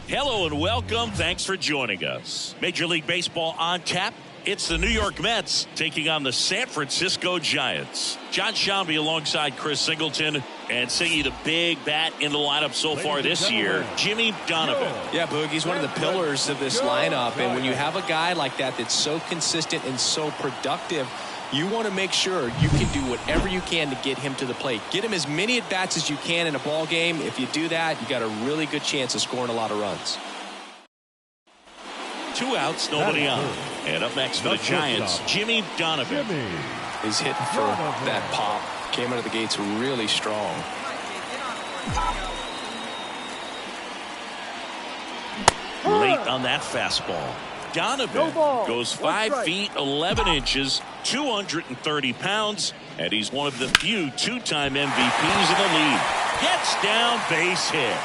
Hello and welcome. Thanks for joining us. Major League Baseball on tap. It's the New York Mets taking on the San Francisco Giants. John Shambi alongside Chris Singleton, and singing the big bat in the lineup so far this year, Jimmy Donovan. Yeah, Boog, he's one of the pillars of this lineup, and when you have a guy like that that's so consistent and so productive, you want to make sure you can do whatever you can to get him to the plate. Get him as many at-bats as you can in a ball game. If you do that, you got a really good chance of scoring a lot of runs. 2 outs, nobody on. And up next for the Giants, Jimmy Donovan. He's hitting for that pop. Came out of the gates really strong. Late on that fastball. Donovan goes 5 feet 11 inches, 230 pounds, and he's one of the few two-time MVPs in the league. Gets down, base hit.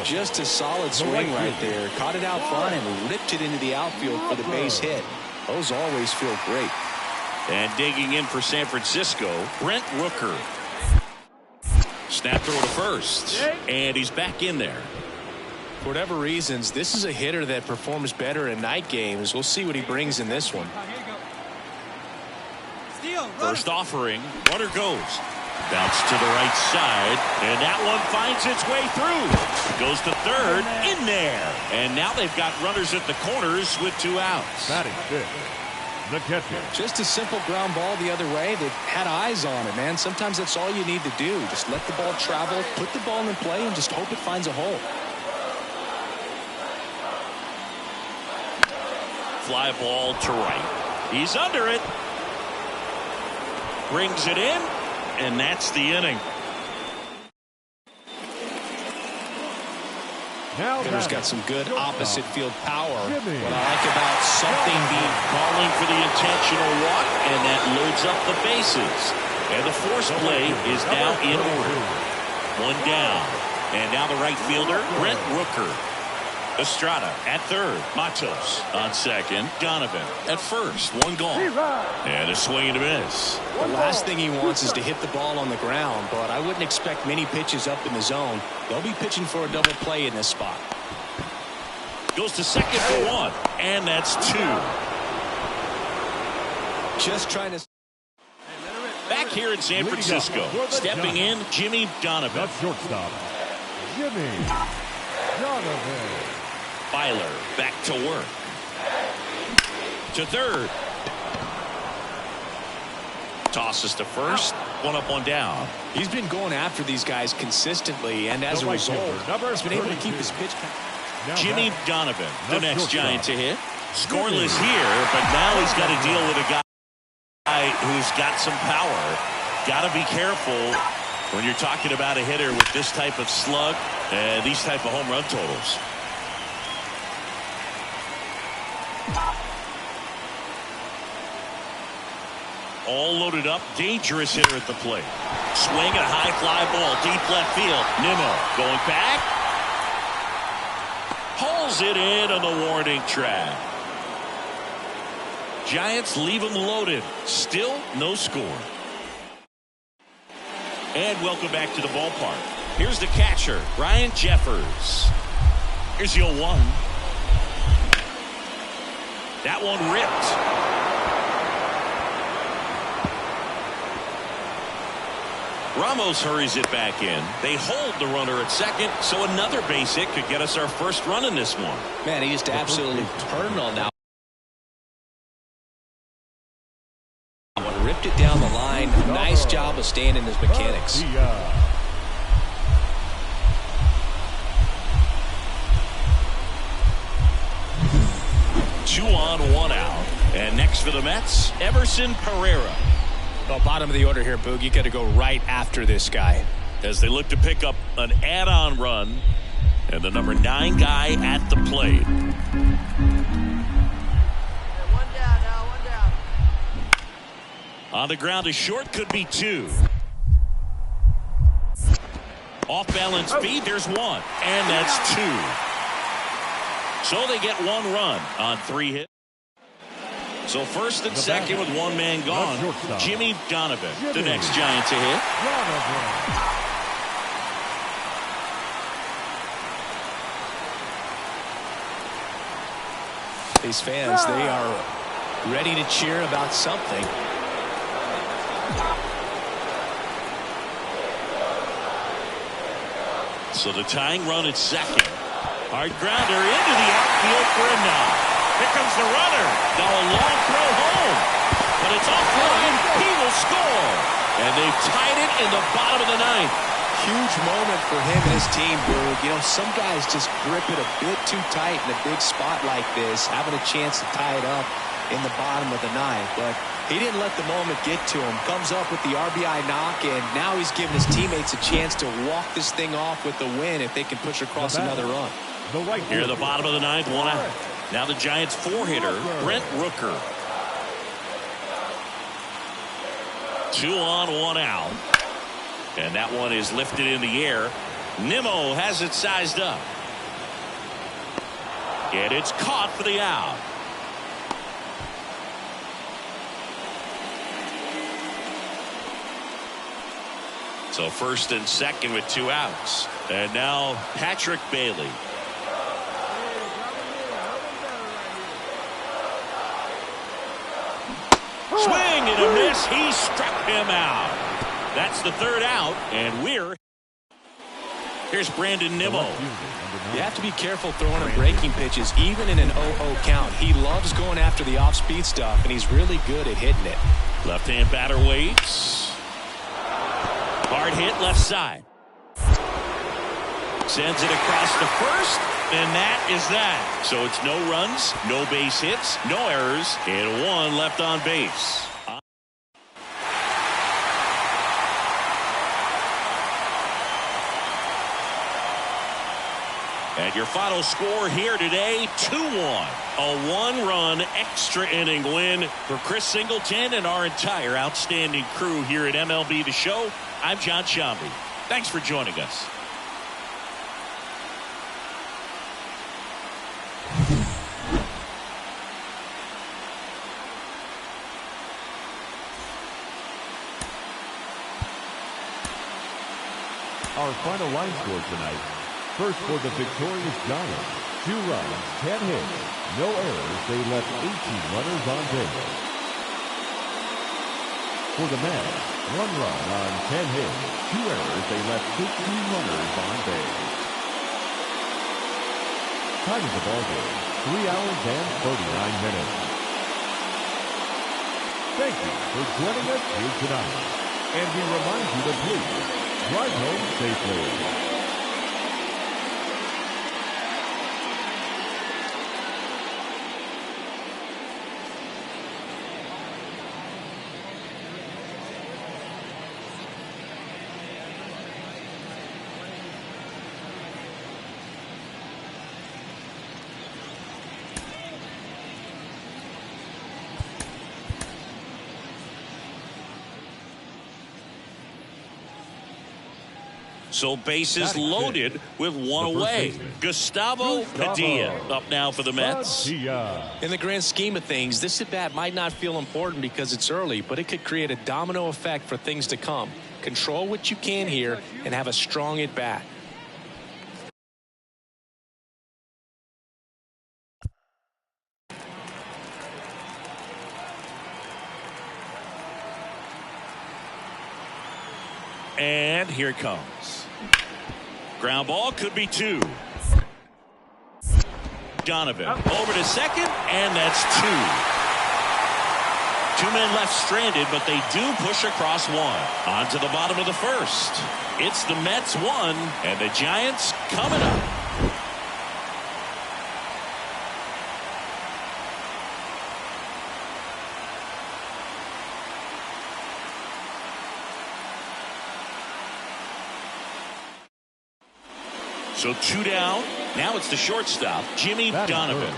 Just a solid swing right there. Caught it out front and ripped it into the outfield for the base hit. Those always feel great. And digging in for San Francisco, Brent Rooker. Snap throw to first, and he's back in there. For whatever reasons, this is a hitter that performs better in night games. We'll see what he brings in this one. First offering, runner goes. Bounce to the right side, and that one finds its way through. Goes to third, in there. And now they've got runners at the corners with 2 outs. The catcher. Just a simple ground ball the other way. They've had eyes on it, man. Sometimes that's all you need to do. Just let the ball travel, put the ball in play, and just hope it finds a hole. Fly ball to right. He's under it. Brings it in, and that's the inning. Hitter's got some good opposite field power. What I like about something being calling for the intentional walk, and that loads up the bases. And the force play is now in order. 1 down. And now the right fielder, Brent Rooker. Estrada at third. Matos on second. Donovan at first. 1 gone. And a swing and a miss. The last thing he wants is to hit the ball on the ground, but I wouldn't expect many pitches up in the zone. They'll be pitching for a double play in this spot. Goes to second for 1, and that's 2. Just trying to... Back here in San Francisco, stepping in, Jimmy Donovan. The shortstop, Jimmy Donovan. Byler back to work. To third. Tosses to first. 1 up, 1 down. He's been going after these guys consistently, and as a result, he's been able to keep his pitch count. Jimmy Donovan, the next Giant to hit. Scoreless here, but now he's got to deal with a guy guy who's got some power. Got to be careful when you're talking about a hitter with this type of slug and these type of home run totals. All loaded up, dangerous hitter at the plate. Swing and a high fly ball, deep left field. Nimmo going back. Hauls it in on the warning track. Giants leave them loaded. Still no score. And welcome back to the ballpark. Here's the catcher, Ryan Jeffers. Here's the 0-1. That one ripped. Ramos hurries it back in. They hold the runner at second, so another base hit could get us our first run in this one. Man, he just absolutely turned on that one. Ripped it down the line. Nice job of staying in his mechanics. 2 on, 1 out. And next for the Mets, Everson Pereira. Well, bottom of the order here, Boog. You got to go right after this guy. As they look to pick up an add-on run. And the number 9 guy at the plate. One down now, one down. On the ground, a short, could be 2. Off balance feed, there's 1. And that's 2. So they get 1 run on 3 hits. So first and second with 1 man gone. Jimmy Donovan, the next Giant to hit. These fans, they are ready to cheer about something. So the tying run at second. Hard grounder into the outfield for a knock. Here comes the runner. Now a long throw home. But it's offline. He will score. And they've tied it in the bottom of the 9th. Huge moment for him and his team, Boog. You know, some guys just grip it a bit too tight in a big spot like this, having a chance to tie it up in the bottom of the 9th. But he didn't let the moment get to him. Comes up with the RBI knock, and now he's giving his teammates a chance to walk this thing off with the win if they can push across another run. Here at the bottom of the 9th, 1 out. Now the Giants' 4-hitter, Brent Rooker. 2 on, 1 out. And that one is lifted in the air. Nimmo has it sized up. And it's caught for the out. So first and second with 2 outs. And now Patrick Bailey. Swing and a miss. He struck him out. That's the 3rd out, and here's Brandon Nimmo. You have to be careful throwing him breaking pitches, even in an 0-0 count. He loves going after the off-speed stuff, and he's really good at hitting it. Left-hand batter waits. Hard hit left side. Sends it across to first, and that is that. So it's no runs, no base hits, no errors, and 1 left on base. And your final score here today, 2-1. A 1-run extra inning win for Chris Singleton and our entire outstanding crew here at MLB The Show. I'm John Shambi. Thanks for joining us. Our final line score tonight. First for the victorious Giants, 2 runs, 10 hits, no errors. They left 18 runners on base. For the Mets, 1 run on 10 hits, 2 errors. They left 15 runners on base. Time of the ball game, 3 hours and 39 minutes. Thank you for joining us here tonight. And we remind you to please drive home safely. So bases loaded with one away. Gustavo Padilla up now for the Mets. In the grand scheme of things, this at-bat might not feel important because it's early, but it could create a domino effect for things to come. Control what you can here and have a strong at-bat. And here it comes. Ground ball, could be two. Donovan over to second, and that's two. Two men left stranded, but they do push across one. On to the bottom of the first. It's the Mets 1, and the Giants coming up. So 2 down. Now it's the shortstop, Jimmy Donovan.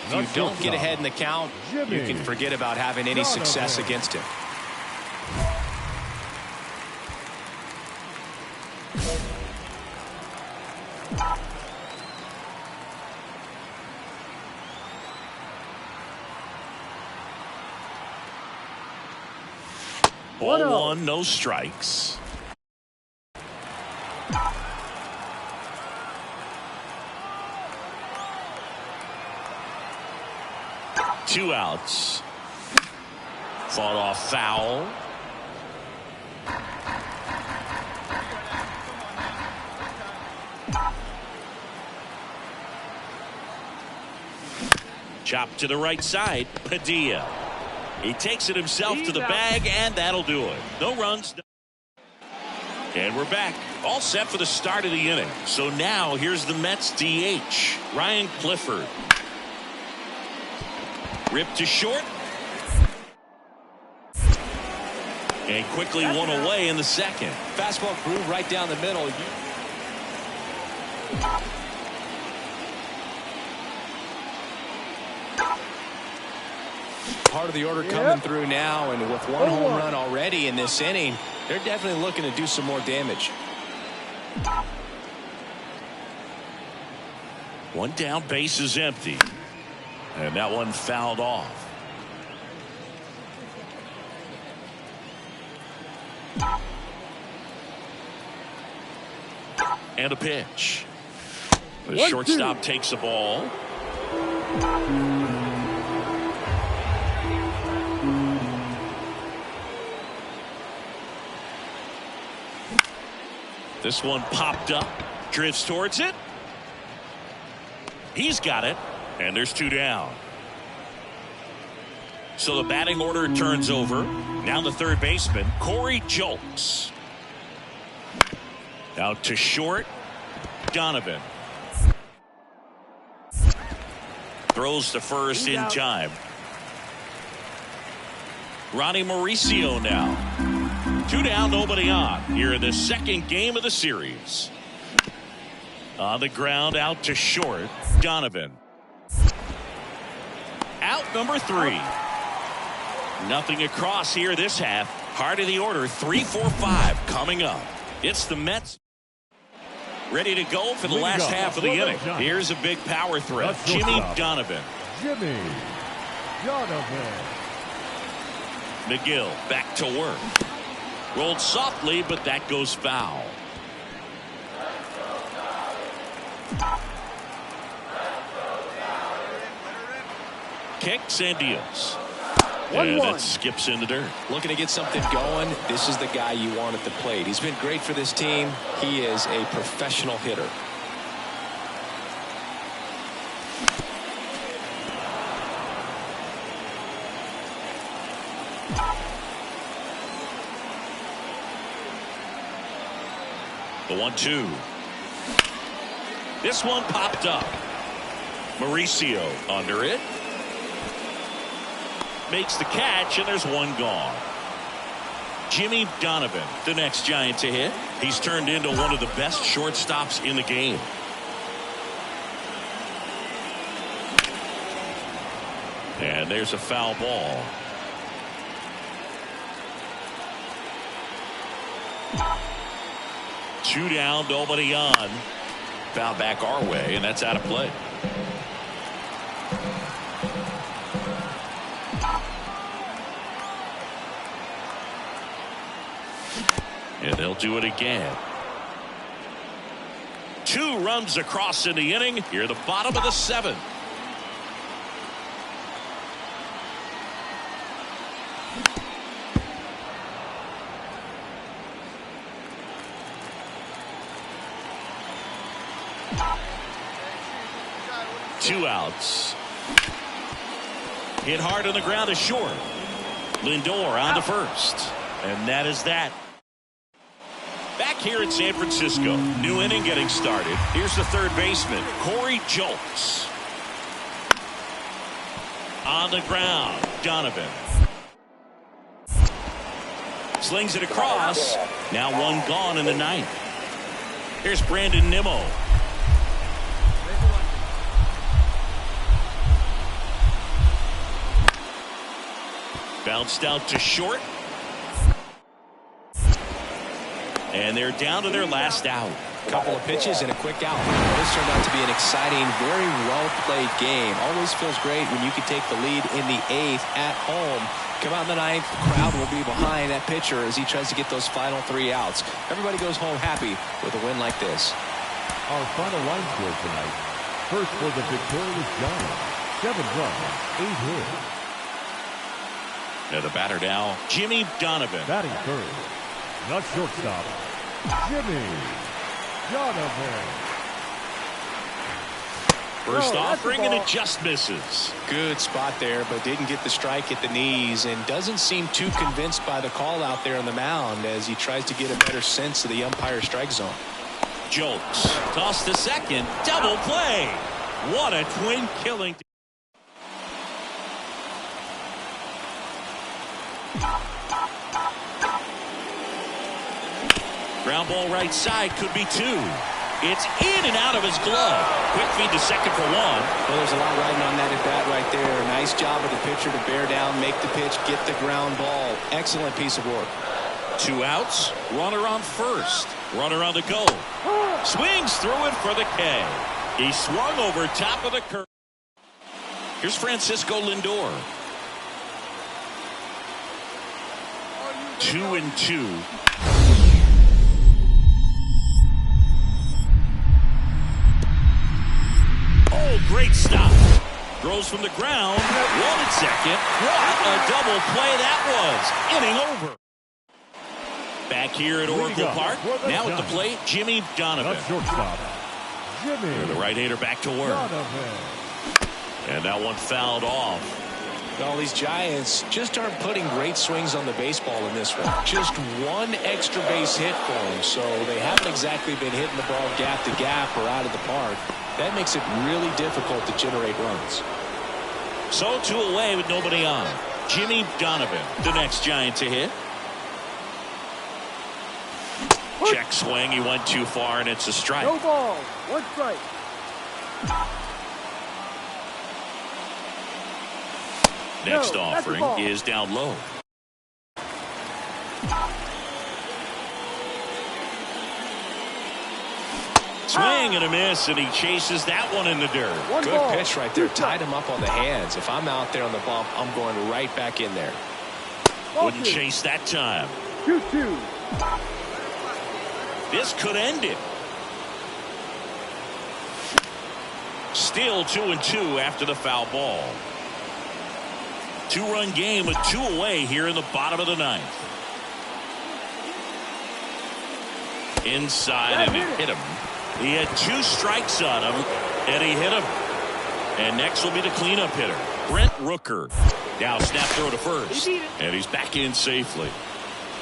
If you don't get ahead in the count, you can forget about having any success against him. Ball 1, no strikes. Two outs. Fought off foul. Chop to the right side. Padilla. He takes it himself to the bag, and that'll do it. No runs. And we're back. All set for the start of the inning. So now here's the Mets DH, Ryan Clifford. Ripped to short. And quickly one away in the second. Fastball groove right down the middle. Part of the order coming through now, and with one home run already in this inning, they're definitely looking to do some more damage. One down, base is empty. And that one fouled off. And a pitch. The shortstop takes the ball. This one popped up. Drifts towards it. He's got it. And there's 2 down. So the batting order turns over. Now the third baseman, Corey Julks. Out to short. Donovan. Throws to first in time. Ronnie Mauricio now. 2 down, nobody on. Here in the second game of the series. On the ground, out to short. Donovan. Out number 3. Nothing across here this half. Heart of the order, 3, 4, 5 coming up. It's the Mets ready to go for the last half of the inning. Here's a big power threat. Jimmy Donovan. Jimmy Donovan. McGill back to work. Rolled softly, but that goes foul. Kicks and deals. And that skips in the dirt. Looking to get something going. This is the guy you want at the plate. He's been great for this team. He is a professional hitter. The 1-2. This one popped up. Mauricio under it. Makes the catch, and there's one gone. Jimmy Donovan, the next Giant to hit. He's turned into one of the best shortstops in the game. And there's a foul ball. 2 down, nobody on. Foul back our way, and that's out of play. And they'll do it again. 2 runs across in the inning. Here, the bottom of the 7th. Two outs. Hit hard on the ground is short. Lindor on to first. And that is that. Back here in San Francisco. New inning getting started. Here's the third baseman, Corey Julks. On the ground, Donovan. Slings it across. Now 1 gone in the 9th. Here's Brandon Nimmo. Bounced out to short. And they're down to their last out. Couple of pitches and a quick out. This turned out to be an exciting, very well-played game. Always feels great when you can take the lead in the 8th at home. Come out in the 9th, the crowd will be behind that pitcher as he tries to get those final 3 outs. Everybody goes home happy with a win like this. Our final line score tonight. First for the victorious Giants, 7 runs, 8 hits. The batter now, Jimmy Donovan. Batting third, the shortstop, Jimmy Donovan. First offering, and it just misses. Good spot there, but didn't get the strike at the knees and doesn't seem too convinced by the call out there on the mound as he tries to get a better sense of the umpire strike zone. Jolts tossed to second, double play. What a twin killing. Ground ball right side, could be 2. It's in and out of his glove. Quick feed to second for 1. Well, there's a lot riding on that at bat right there. Nice job of the pitcher to bear down, make the pitch, get the ground ball. Excellent piece of work. 2 outs, runner on first. Runner on the go. Swings through it for the K. He swung over top of the curve. Here's Francisco Lindor. 2-2. Oh, great stop. Throws from the ground. 1 at second. What a double play that was. Inning over. Back here at Oracle Park. Now at the plate, Jimmy Donovan. The shortstop, Jimmy. The right-hander back to work. Donovan. And that one fouled off. Well, these Giants just aren't putting great swings on the baseball in this one. Just 1 extra base hit for them, so they haven't exactly been hitting the ball gap to gap or out of the park. That makes it really difficult to generate runs. So 2 away with nobody on. Jimmy Donovan, the next Giant to hit. Check swing. He went too far, and it's a strike. No ball. 1 strike. Next offering is down low. Swing and a miss, and he chases that one in the dirt. Good pitch right there. Tied him up on the hands. If I'm out there on the bump, I'm going right back in there. Wouldn't chase that time. 2-2. This could end it. Still 2-2 after the foul ball. 2-run game with 2 away here in the bottom of the 9th. Inside, and it hit him. He had 2 strikes on him, and he hit him. And next will be the cleanup hitter, Brent Rooker. Now snap throw to first, and he's back in safely.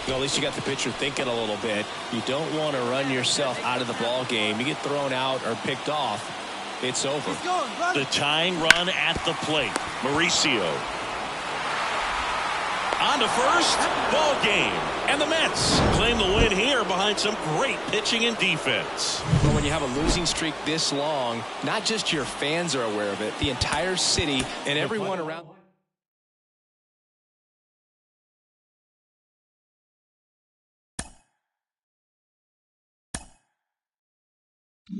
Well, at least you got the pitcher thinking a little bit. You don't want to run yourself out of the ball game. You get thrown out or picked off, it's over. The tying run at the plate, Mauricio. On to first, ball game. And the Mets claim the win here behind some great pitching and defense. Well, when you have a losing streak this long, not just your fans are aware of it, the entire city and everyone around. And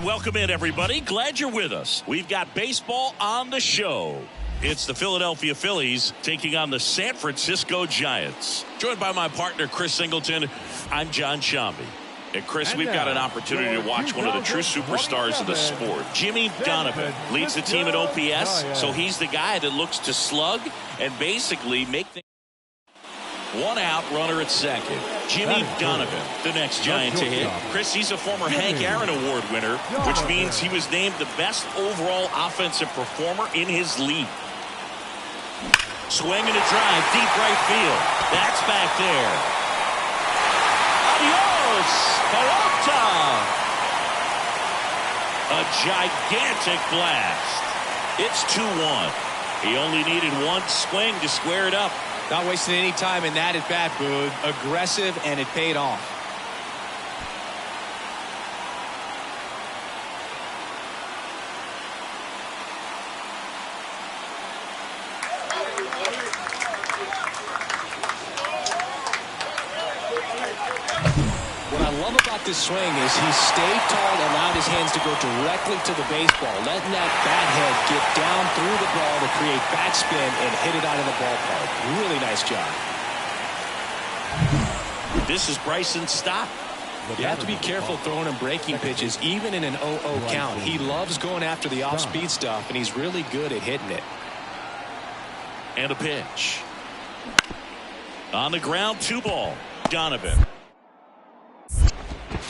welcome in, everybody. Glad you're with us. We've got baseball on the show. It's the Philadelphia Phillies taking on the San Francisco Giants. Joined by my partner, Chris Singleton. I'm John Shambi. And Chris, we've got an opportunity to watch one of the true superstars of the sport. Jimmy Donovan leads the team at OPS, so he's the guy that looks to slug and basically make things. One out, runner at second. Jimmy Donovan, the next Giant to hit. Chris, he's a former Hank Aaron Award winner, which means he was named the best overall offensive performer in his league. Swing and a drive, deep right field. That's back there. Adios, Peralta. A gigantic blast. It's 2-1. He only needed one swing to square it up. Not wasting any time in that at bat, Boog. Aggressive, and it paid off. What I love about this swing is he stayed tall, allowed his hands to go directly to the baseball, letting that bat head get down through the ball to create backspin and hit it out of the ballpark. Really nice job. This is Bryson's stop. You have to be careful throwing him breaking pitches, even in an 0-0 count. He loves going after the off-speed stuff, and he's really good at hitting it. And a pitch. On the ground, 2-ball. Donovan.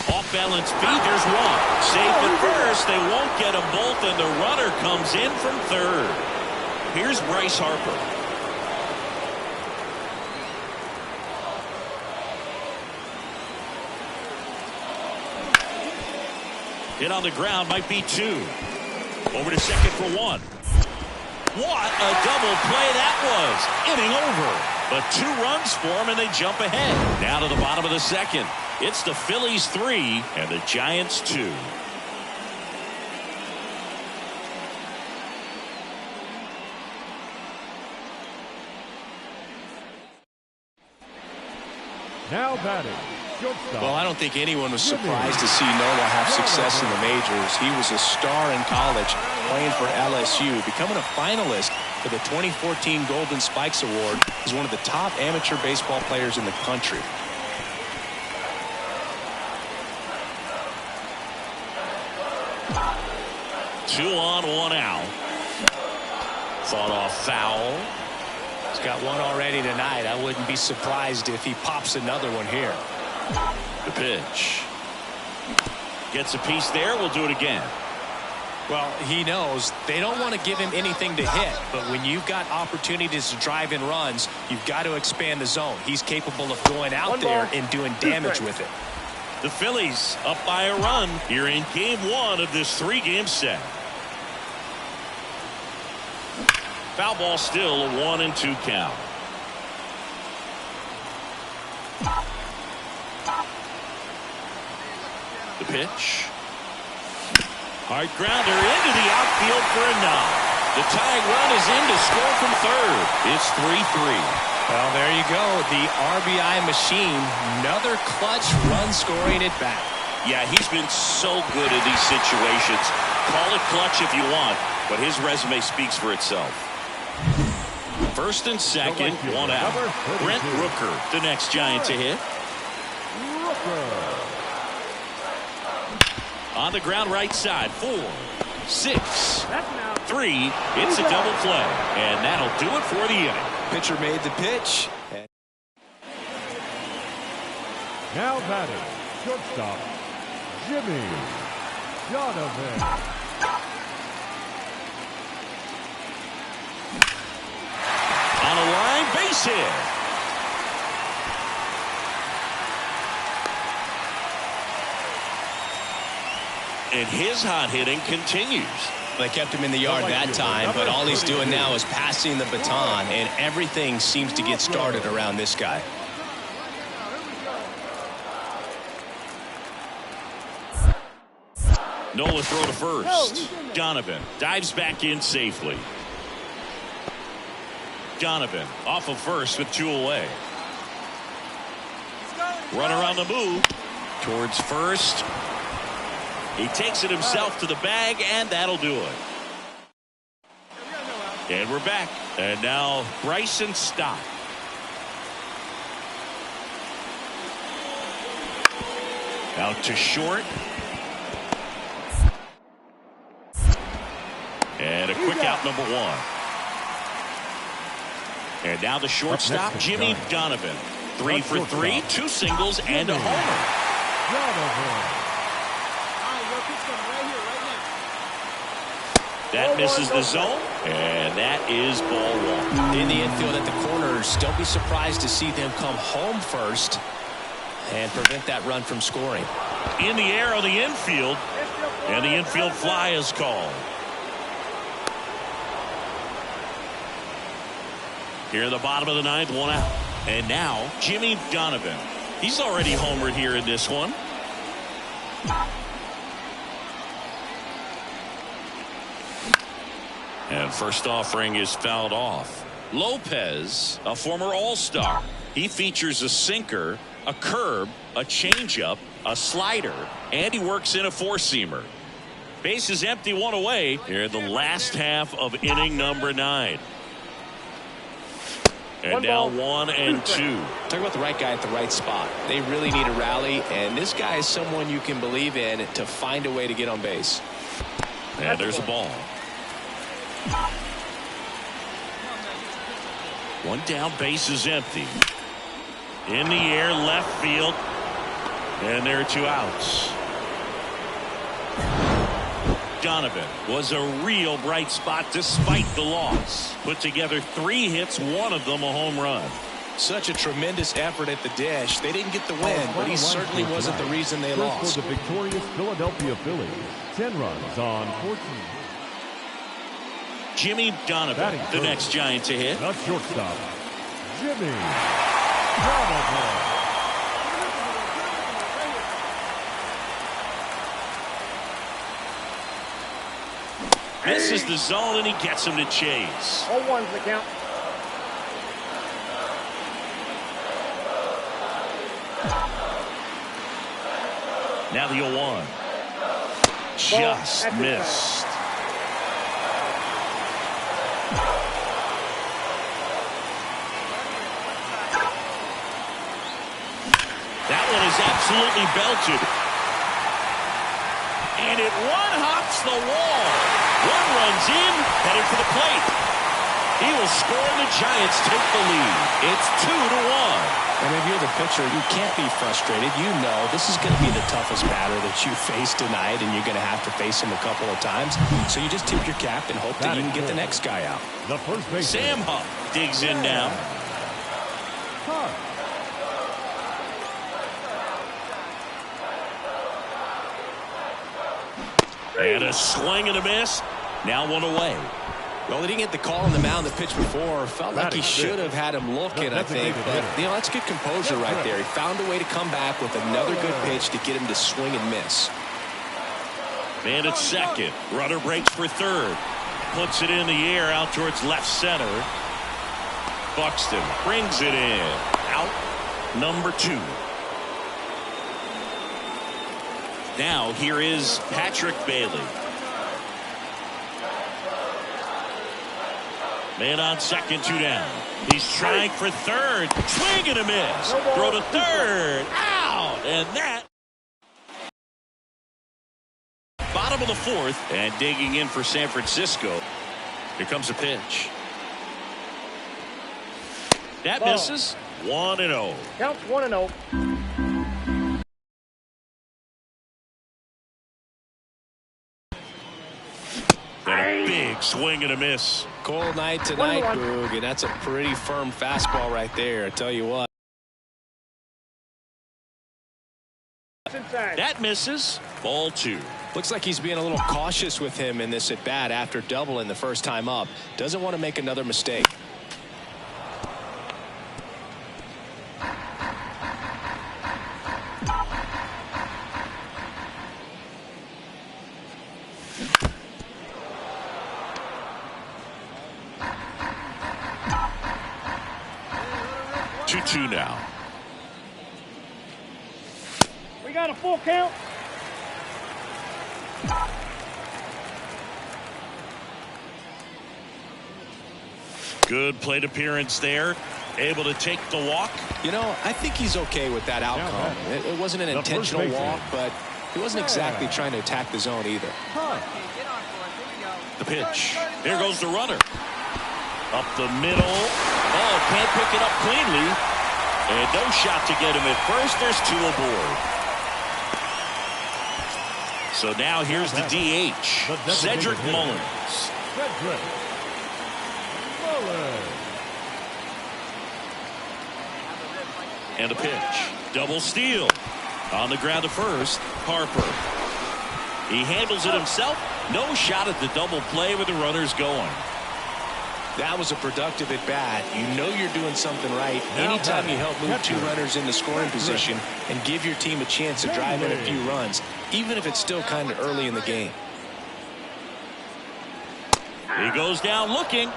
Off-balance feed, there's one. Safe at first, they won't get them both, and the runner comes in from third. Here's Bryce Harper. Hit on the ground, might be two. Over to second for one. What a double play that was. Inning over. But 2 runs for them, and they jump ahead. Now to the bottom of the second. It's the Phillies 3 and the Giants 2. Now batting, shortstop. Well, I don't think anyone was surprised to see Nola have success in the majors. He was a star in college, playing for LSU, becoming a finalist for the 2014 Golden Spikes Award. He's one of the top amateur baseball players in the country. Two on, 1 out. Fought off foul. He's got one already tonight. I wouldn't be surprised if he pops another one here. The pitch. Gets a piece there. We'll do it again. Well, he knows they don't want to give him anything to hit, but when you've got opportunities to drive in runs, you've got to expand the zone. He's capable of going out there and doing damage with it. The Phillies up by a run here in game 1 of this 3-game set. Foul ball, still a 1-2 count. The pitch. Hard grounder into the outfield for a knock. The tying run is in to score from third. It's 3-3. Well, there you go. The RBI machine. Another clutch run scoring at bat. Yeah, he's been so good in these situations. Call it clutch if you want, but his resume speaks for itself. First and second, 1 out. Brent Rooker, the next Giant to hit. On the ground, right side. 4, 6, 3. It's a double play, and that'll do it for the inning. Pitcher made the pitch. Now batting, shortstop, Jimmy Donovan. On a line, base hit. And his hot hitting continues. They kept him in the yard that time, but all he's doing now is passing the baton, and everything seems to get started around this guy. Nola throw to first. Donovan dives back in safely. Donovan off of first with 2 away. Runner on the move towards first. He takes it himself to the bag, and that'll do it. And we're back. And now Bryson Stott. Out to short. And a quick out, number 1. And now the shortstop, Jimmy Donovan. 3 for 3, 2 singles, and a homer. That misses the zone, and that is ball 1. In the infield at the corners, don't be surprised to see them come home first and prevent that run from scoring. In the air on the infield, and the infield fly is called. Here in the bottom of the 9th, 1 out. And now Jimmy Donovan. He's already homered here in this one. And first offering is fouled off. Lopez, a former All-Star. He features a sinker, a curve, a changeup, a slider, and he works in a 4-seamer. Base is empty, 1 away here in the last half of inning number 9. And now 1 and 2. Talk about the right guy at the right spot. They really need a rally, and this guy is someone you can believe in to find a way to get on base. And there's a ball. 1 down, base is empty. In the air, left field. And there are 2 outs. Donovan was a real bright spot despite the loss. Put together 3 hits, 1 of them a home run. Such a tremendous effort at the dish. They didn't get the win, but he certainly wasn't the reason they lost. For the victorious Philadelphia Phillies, 10 runs on 14. Jimmy Donovan, the next Giant to hit. The shortstop, Jimmy Donovan. Misses the zone, and he gets him to chase. 0-1's the count. Now the 0-1. Just missed. That one is absolutely belted. And it one-hops the wall. 1 runs in, headed for the plate. He will score, and the Giants take the lead. It's 2-1. And if you're the pitcher, you can't be frustrated. You know this is going to be the toughest batter that you face tonight, and you're going to have to face him a couple of times. So you just tip your cap and hope that you can get the next guy out. The first base. Sam Huff digs in now. And a swing and a miss. Now 1 away. Well, they didn't get the call on the mound that pitched before. Felt like he should have had him looking, I think. But, that's good composure right there. He found a way to come back with another good pitch to get him to swing and miss. Man at second. Runner breaks for third. Puts it in the air out towards left center. Buxton brings it in. Out number 2. Now here is Patrick Bailey. Man on second, 2 down. He's trying for third. Swing and a miss. Throw to third. Out. And that. Bottom of the 4th. And digging in for San Francisco. Here comes a pitch. That misses. 1-0. Counts 1-0. And a big swing and a miss. Cold night tonight, Boog, and that's a pretty firm fastball right there. I tell you what. That misses. Ball 2. Looks like he's being a little cautious with him in this at-bat after doubling the first time up. Doesn't want to make another mistake. Two now. We got a full count. Good plate appearance there. Able to take the walk. You know, I think he's okay with that outcome. It wasn't an intentional walk, but he wasn't exactly trying to attack the zone either. The pitch. There goes the runner. Up the middle. Oh, can't pick it up cleanly. And no shot to get him at first. There's two aboard. So now here's the DH, Cedric Mullins. And a pitch. Double steal. On the ground to first, Harper. He handles it himself. No shot at the double play with the runners going. That was a productive at bat. You know you're doing something right anytime you help move two runners into scoring position and give your team a chance to drive in a few runs, even if it's still kind of early in the game. He goes down looking.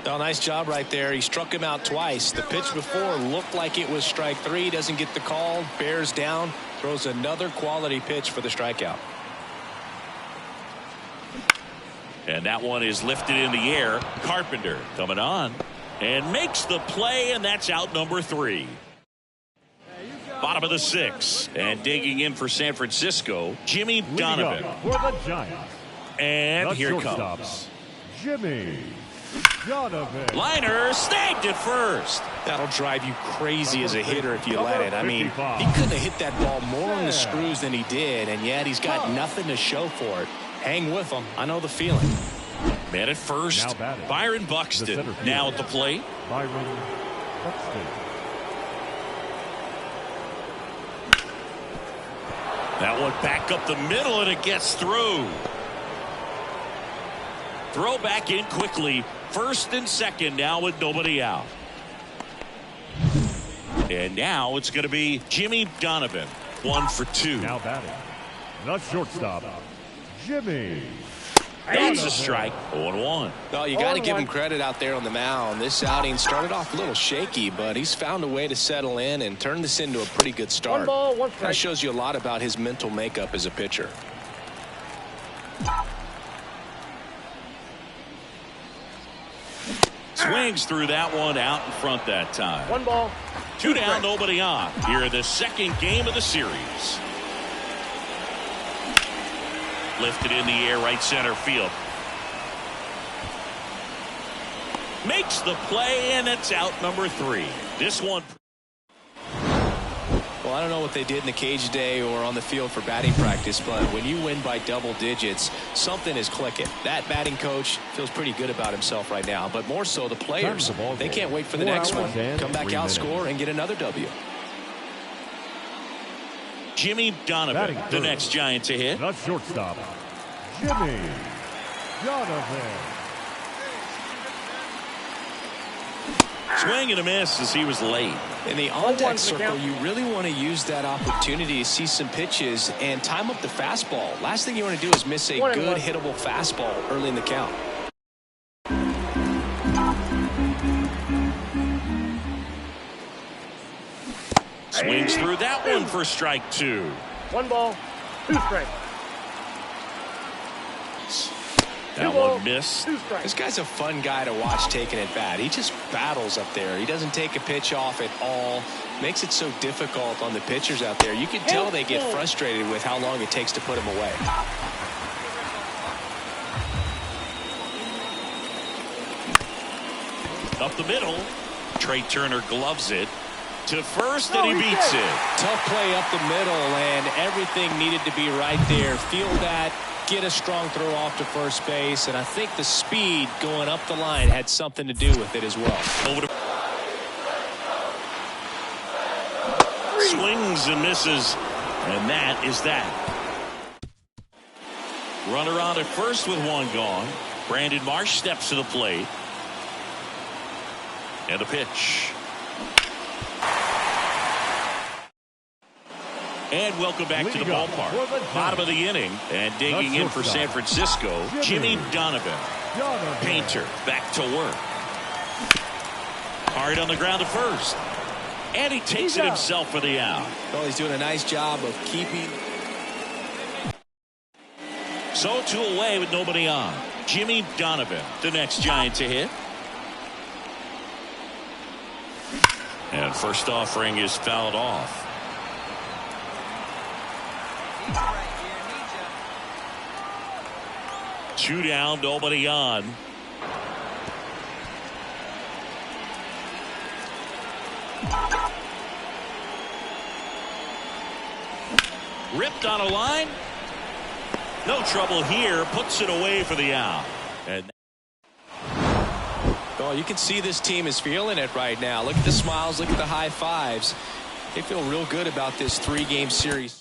Oh, nice job right there. He struck him out twice. The pitch before looked like it was strike three. Doesn't get the call. Bears down. Throws another quality pitch for the strikeout. And that one is lifted in the air. Carpenter coming on and makes the play, and that's out number 3. Bottom of the 6th, and digging in for San Francisco, Jimmy Donovan. For the Giants. And the here comes Jimmy Donovan. Liner snagged at first. That'll drive you crazy as a hitter if you let it. I mean, he couldn't have hit that ball more on the screws than he did, and yet he's got nothing to show for it. Hang with him. I know the feeling. Man at first, Byron Buxton now at the plate. Byron Buxton. That one back up the middle, and it gets through. Throw back in quickly. First and second now with nobody out. And now it's going to be Jimmy Donovan. 1 for 2. Now batting. The shortstop, Jimmy. That's a strike. 0-1. Well, you got to give him credit out there on the mound. This outing started off a little shaky, but he's found a way to settle in and turn this into a pretty good start. 1 ball, 1 strike. That shows you a lot about his mental makeup as a pitcher. Swings through that one out in front that time. 1 ball. 2 down, nobody on. Here in the second game of the series. Lifted in the air, right center field. Makes the play, and it's out number 3. This one. Well, I don't know what they did in the cage today or on the field for batting practice, but when you win by double digits, something is clicking. That batting coach feels pretty good about himself right now, but more so the players. They can't wait for the next one. Come back out, score, and get another W. Jimmy Donovan, the next Giant to hit. The shortstop, Jimmy Donovan. Swing and a miss as he was late. In the on-deck circle, you really want to use that opportunity to see some pitches and time up the fastball. Last thing you want to do is miss a good hittable fastball early in the count. Swings through that one for strike 2. 1 ball, 2 strikes. That one missed. 2 strikes. This guy's a fun guy to watch taking at bat. He just battles up there. He doesn't take a pitch off at all. Makes it so difficult on the pitchers out there. You can tell they get frustrated with how long it takes to put him away. Up the middle. Trey Turner gloves it to first, and he beats it. Tough play up the middle, and everything needed to be right there. Feel that. Get a strong throw off to first base, and I think the speed going up the line had something to do with it as well. Over to swings and misses, and that is that. Runner on at first with one gone. Brandon Marsh steps to the plate. And a pitch. And welcome back to the ballpark. Bottom of the inning. And digging in for San Francisco, Jimmy Donovan. Painter back to work. Hard on the ground at first. And he takes it himself for the out. Well, he's doing a nice job of keeping. So 2 away with nobody on. Jimmy Donovan, the next Giant to hit. And first offering is fouled off. Two down, nobody on. Ripped on a line. No trouble here. Puts it away for the out. And oh, you can see this team is feeling it right now. Look at the smiles. Look at the high fives. They feel real good about this 3-game series.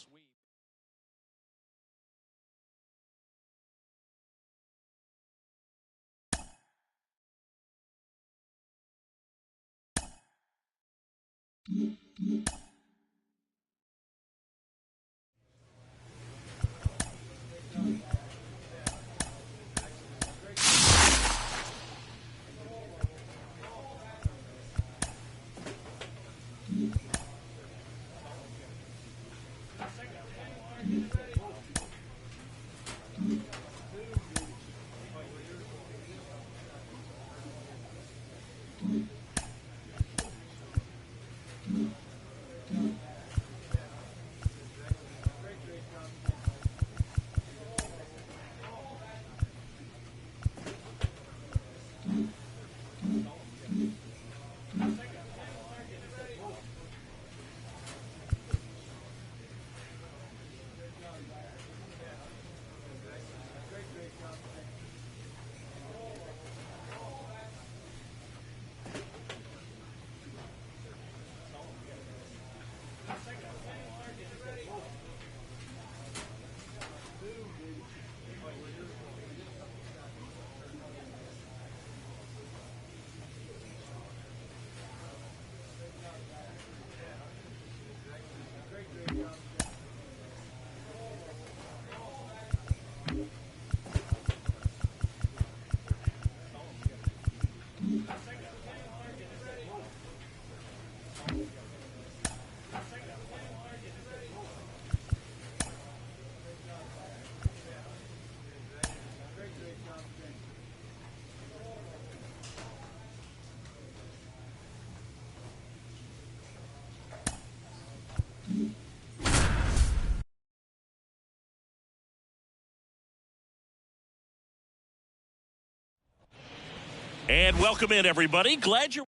And welcome in, everybody. Glad you're.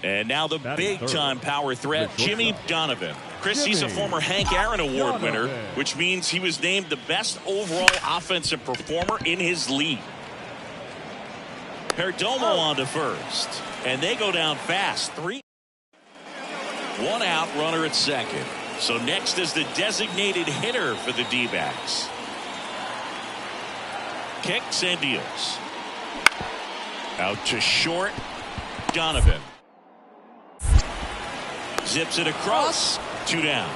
And now the big-time power threat, Jimmy Donovan. Chris, he's a former Hank Aaron Award winner, which means he was named the best overall offensive performer in his league. Perdomo on to first. And they go down fast. 3. 1 out, runner at second. So next is the designated hitter for the D-backs. Kicks and deals. Out to short. Donovan. Zips it across. 2 down.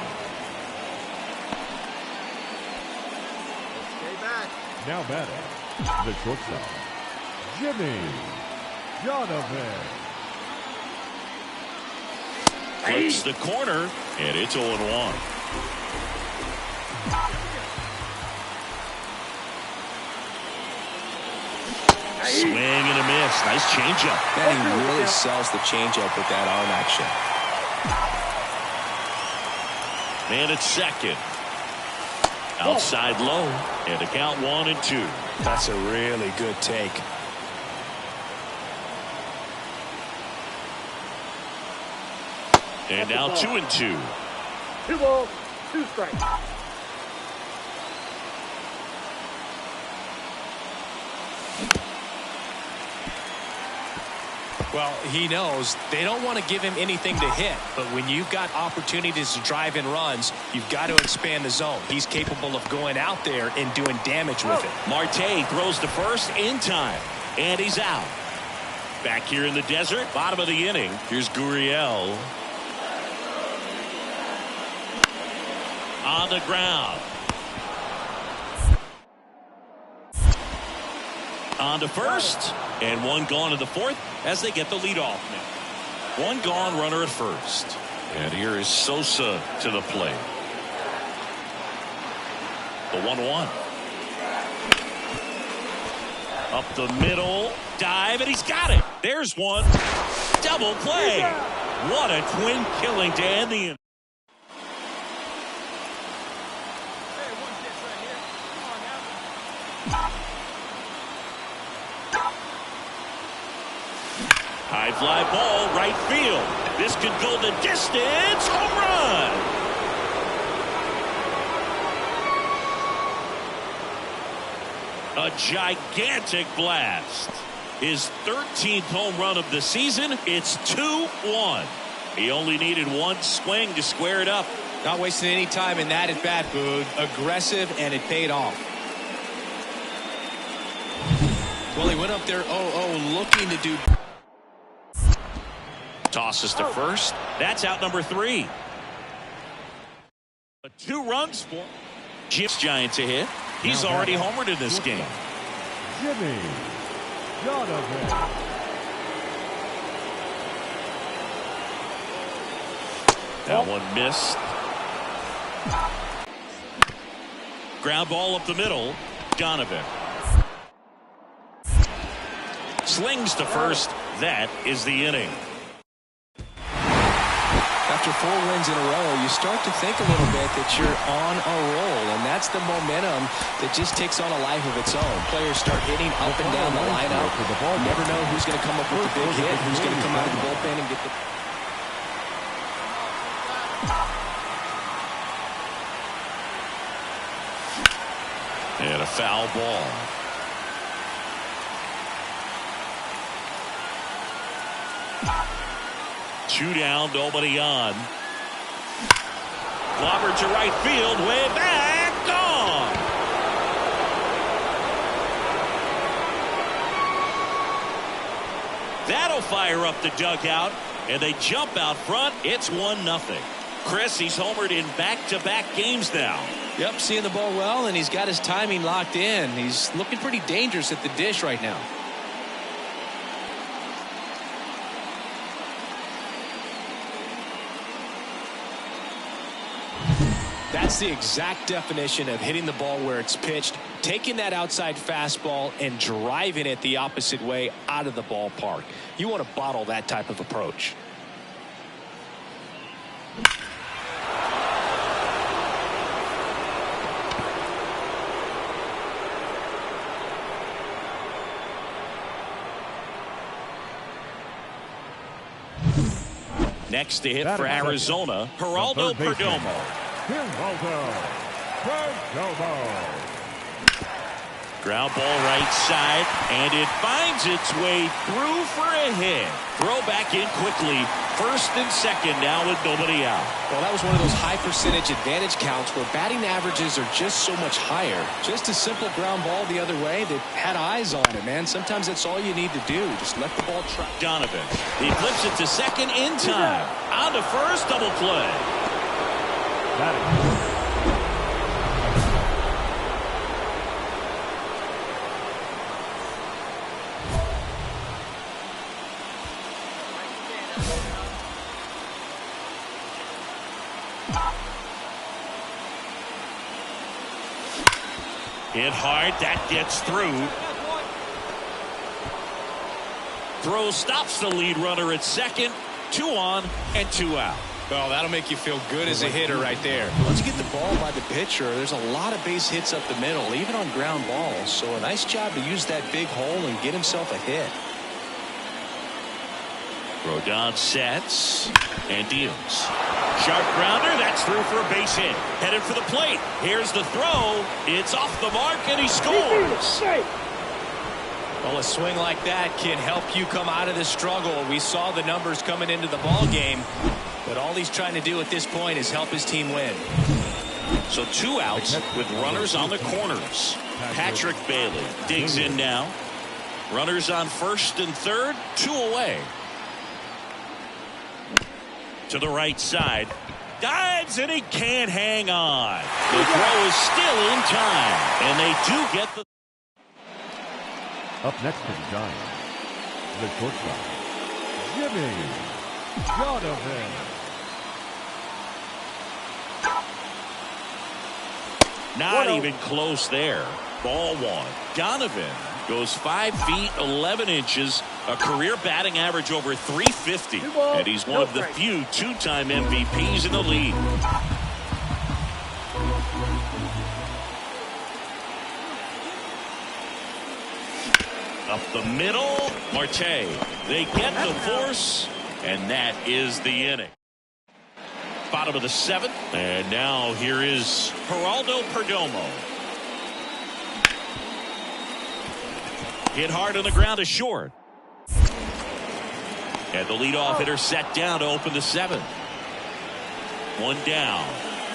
Now batting, the shortstop, Jimmy Donovan. Flips the corner, and it's 0-1. Swing and a miss. Nice changeup. And he really sells the changeup with that arm action. Man at second. Outside low. And a count 1-2. That's a really good take. And now 2-2. 2 balls, 2 strikes. Well, he knows they don't want to give him anything to hit, but when you've got opportunities to drive in runs, you've got to expand the zone. He's capable of going out there and doing damage with it. Marte throws to first in time, and he's out. Back here in the desert, bottom of the inning, here's Gurriel. On the ground. On to first, and one gone in the fourth as they get the lead off now. One gone, runner at first. And here is Sosa to the plate. The 1-1. Up the middle, dive, and he's got it. There's one. Double play. What a twin killing to end the inning. High fly ball, right field. This could go the distance. Home run. A gigantic blast. His 13th home run of the season. It's 2-1. He only needed one swing to square it up. Not wasting any time in that at bat, Boog. Aggressive, and it paid off. Well, he went up there 0-0 looking to do. Tosses to first. That's out number 3. A 2-run score. Jim's Giant to hit. He's already homered in this game. Jimmy Donovan. That one missed. Ground ball up the middle. Donovan. Slings to first. That is the inning. After 4 wins in a row, you start to think a little bit that you're on a roll, and that's the momentum that just takes on a life of its own. Players start hitting up and down the lineup. You never know who's going to come up with the big hit, who's going to come out of the bullpen and get the... And a foul ball. Two down, nobody on. Clobbered to right field, way back, gone. That'll fire up the dugout, and they jump out front. It's 1-0. Chris, he's homered in back-to-back games now. Yep, seeing the ball well, and he's got his timing locked in. He's looking pretty dangerous at the dish right now. That's the exact definition of hitting the ball where it's pitched, taking that outside fastball and driving it the opposite way out of the ballpark. You want to bottle that type of approach. Next to hit for Arizona, Geraldo Perdomo. Ground ball right side, and it finds its way through for a hit. Throw back in quickly. First and second now with nobody out. Well, that was one of those high percentage advantage counts where batting averages are just so much higher. Just a simple ground ball the other way that had eyes on it, man. Sometimes that's all you need to do. Just let the ball track. Donovan. He flips it to second in time. On to first, double play. Hit hard, that gets through. Throw stops the lead runner at second. 2 on and 2 out. Well, that'll make you feel good as a hitter right there. Once you get the ball by the pitcher, there's a lot of base hits up the middle, even on ground balls. So a nice job to use that big hole and get himself a hit. Rodon sets and deals. Sharp grounder, that's through for a base hit. Headed for the plate. Here's the throw. It's off the mark and he scores. Well, a swing like that can help you come out of the struggle. We saw the numbers coming into the ball game, but all he's trying to do at this point is help his team win. So 2 outs with runners on the corners. Patrick Bailey digs in now. Runners on first and third, 2 away. To the right side. Dives and he can't hang on. The throw is still in time. And they do get the... Up next for the Giants, the shortstop, Jimmy Donovan. Not even close there. Ball 1. Donovan goes 5 feet 11 inches, a career batting average over 350, and he's one of the few 2-time MVPs in the league. Up the middle, Marte. They get the force, and that is the inning. Bottom of the 7th, and now here is Geraldo Perdomo. Hit hard on the ground to short. And the leadoff hitter set down to open the 7th. 1 down.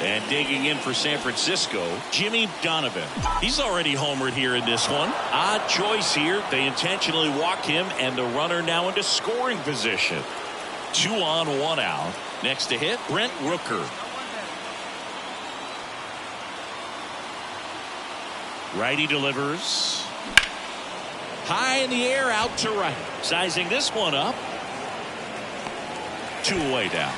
And digging in for San Francisco, Jimmy Donovan. He's already homered here in this one. Odd choice here. They intentionally walk him, and the runner now into scoring position. 2 on, 1 out. Next to hit, Brent Rooker. Righty delivers. High in the air, out to right. Sizing this one up. 2 away down.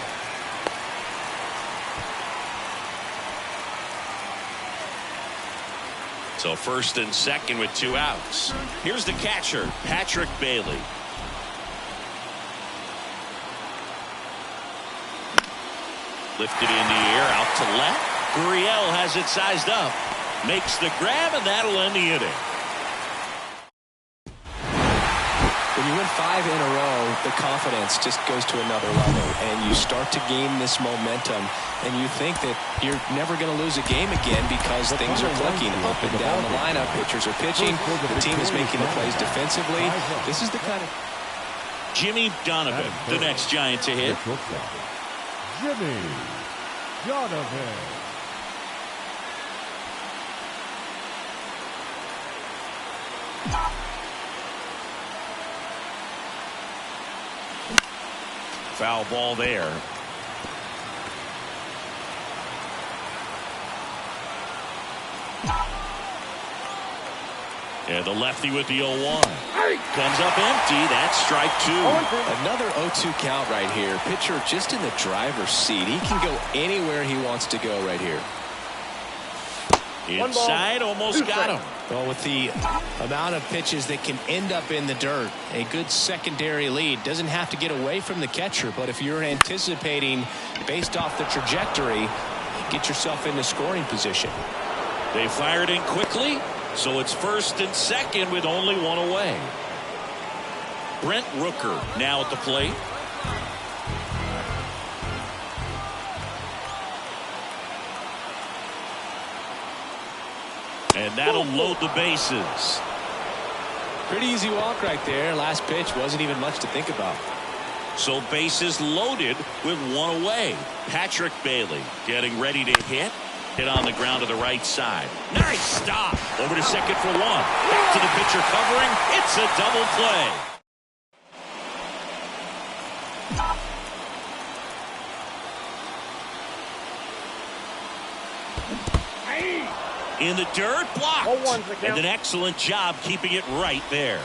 So first and second with 2 outs. Here's the catcher, Patrick Bailey. Lifted in the air, out to left. Gurriel has it sized up. Makes the grab, and that'll end the inning. When you win 5 in a row, the confidence just goes to another level, and you start to gain this momentum, and you think that you're never going to lose a game again because things are clicking up and down the lineup. Pitchers are pitching. The team is making the plays defensively. This is the kind of... Jimmy Donovan, the next Giant to hit. Jimmy Donovan. Foul ball there. And the lefty with the 0-1. Comes up empty. That's strike 2. Another 0-2 count right here. Pitcher just in the driver's seat. He can go anywhere he wants to go right here. Inside, almost got him. Well, with the amount of pitches that can end up in the dirt, a good secondary lead doesn't have to get away from the catcher, but if you're anticipating based off the trajectory, get yourself into scoring position. They fired in quickly, so it's first and second with only 1 away. Brent Rooker now at the plate. And that'll load the bases. Pretty easy walk right there. Last pitch wasn't even much to think about. So bases loaded with 1 away. Patrick Bailey getting ready to hit. Hit on the ground to the right side. Nice stop. Over to second for 1. Back to the pitcher covering. It's a double play. In the dirt, blocked. And an excellent job keeping it right there.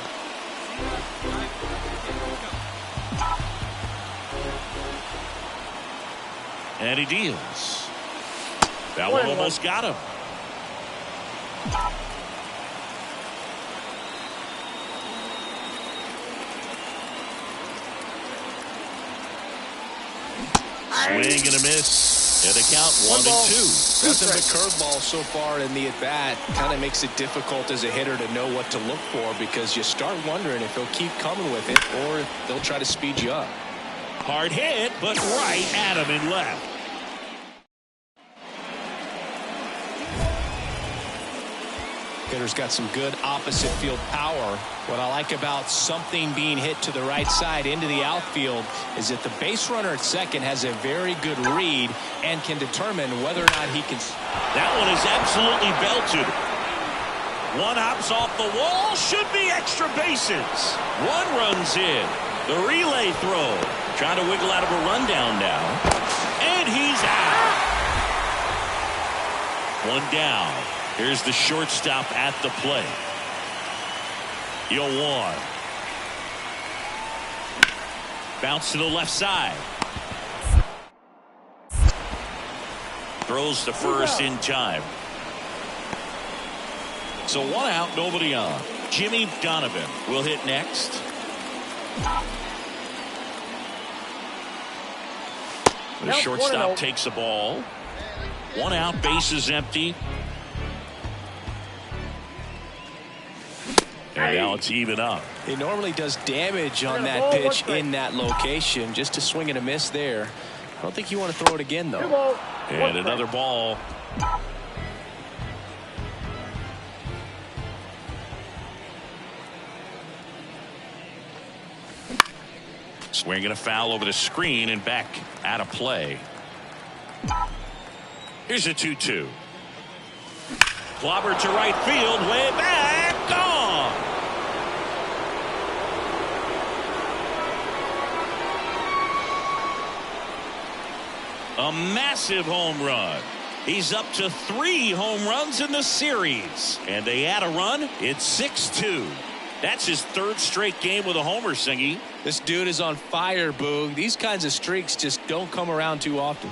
And he deals. That one almost got him. Swing and a miss. And a count 1-2. Nothing but curveball so far in the at-bat. Kind of makes it difficult as a hitter to know what to look for because you start wondering if they'll keep coming with it or they'll try to speed you up. Hard hit, but right at him and left. Hitter's got some good opposite field power. What I like about something being hit to the right side into the outfield is that the base runner at second has a very good read and can determine whether or not he can. That one is absolutely belted. One hops off the wall, should be extra bases. One runs in. The relay throw. Trying to wiggle out of a rundown now. And he's out. One down. Here's the shortstop at the plate. 0-1. Bounce to the left side. Throws to first in time. So one out, nobody on. Jimmy Donovan will hit next. The shortstop takes the ball. One out, bases empty. And now it's even up. He normally does damage on that pitch in that location. Just a swing and a miss there. I don't think you want to throw it again, though. And another ball. Swinging a foul over the screen and back out of play. Here's a 2-2. Clobber to right field, way back, gone. A massive home run. He's up to 3 home runs in the series. And they add a run. It's 6-2. That's his 3rd straight game with a homer, Singy. This dude is on fire, Boog. These kinds of streaks just don't come around too often.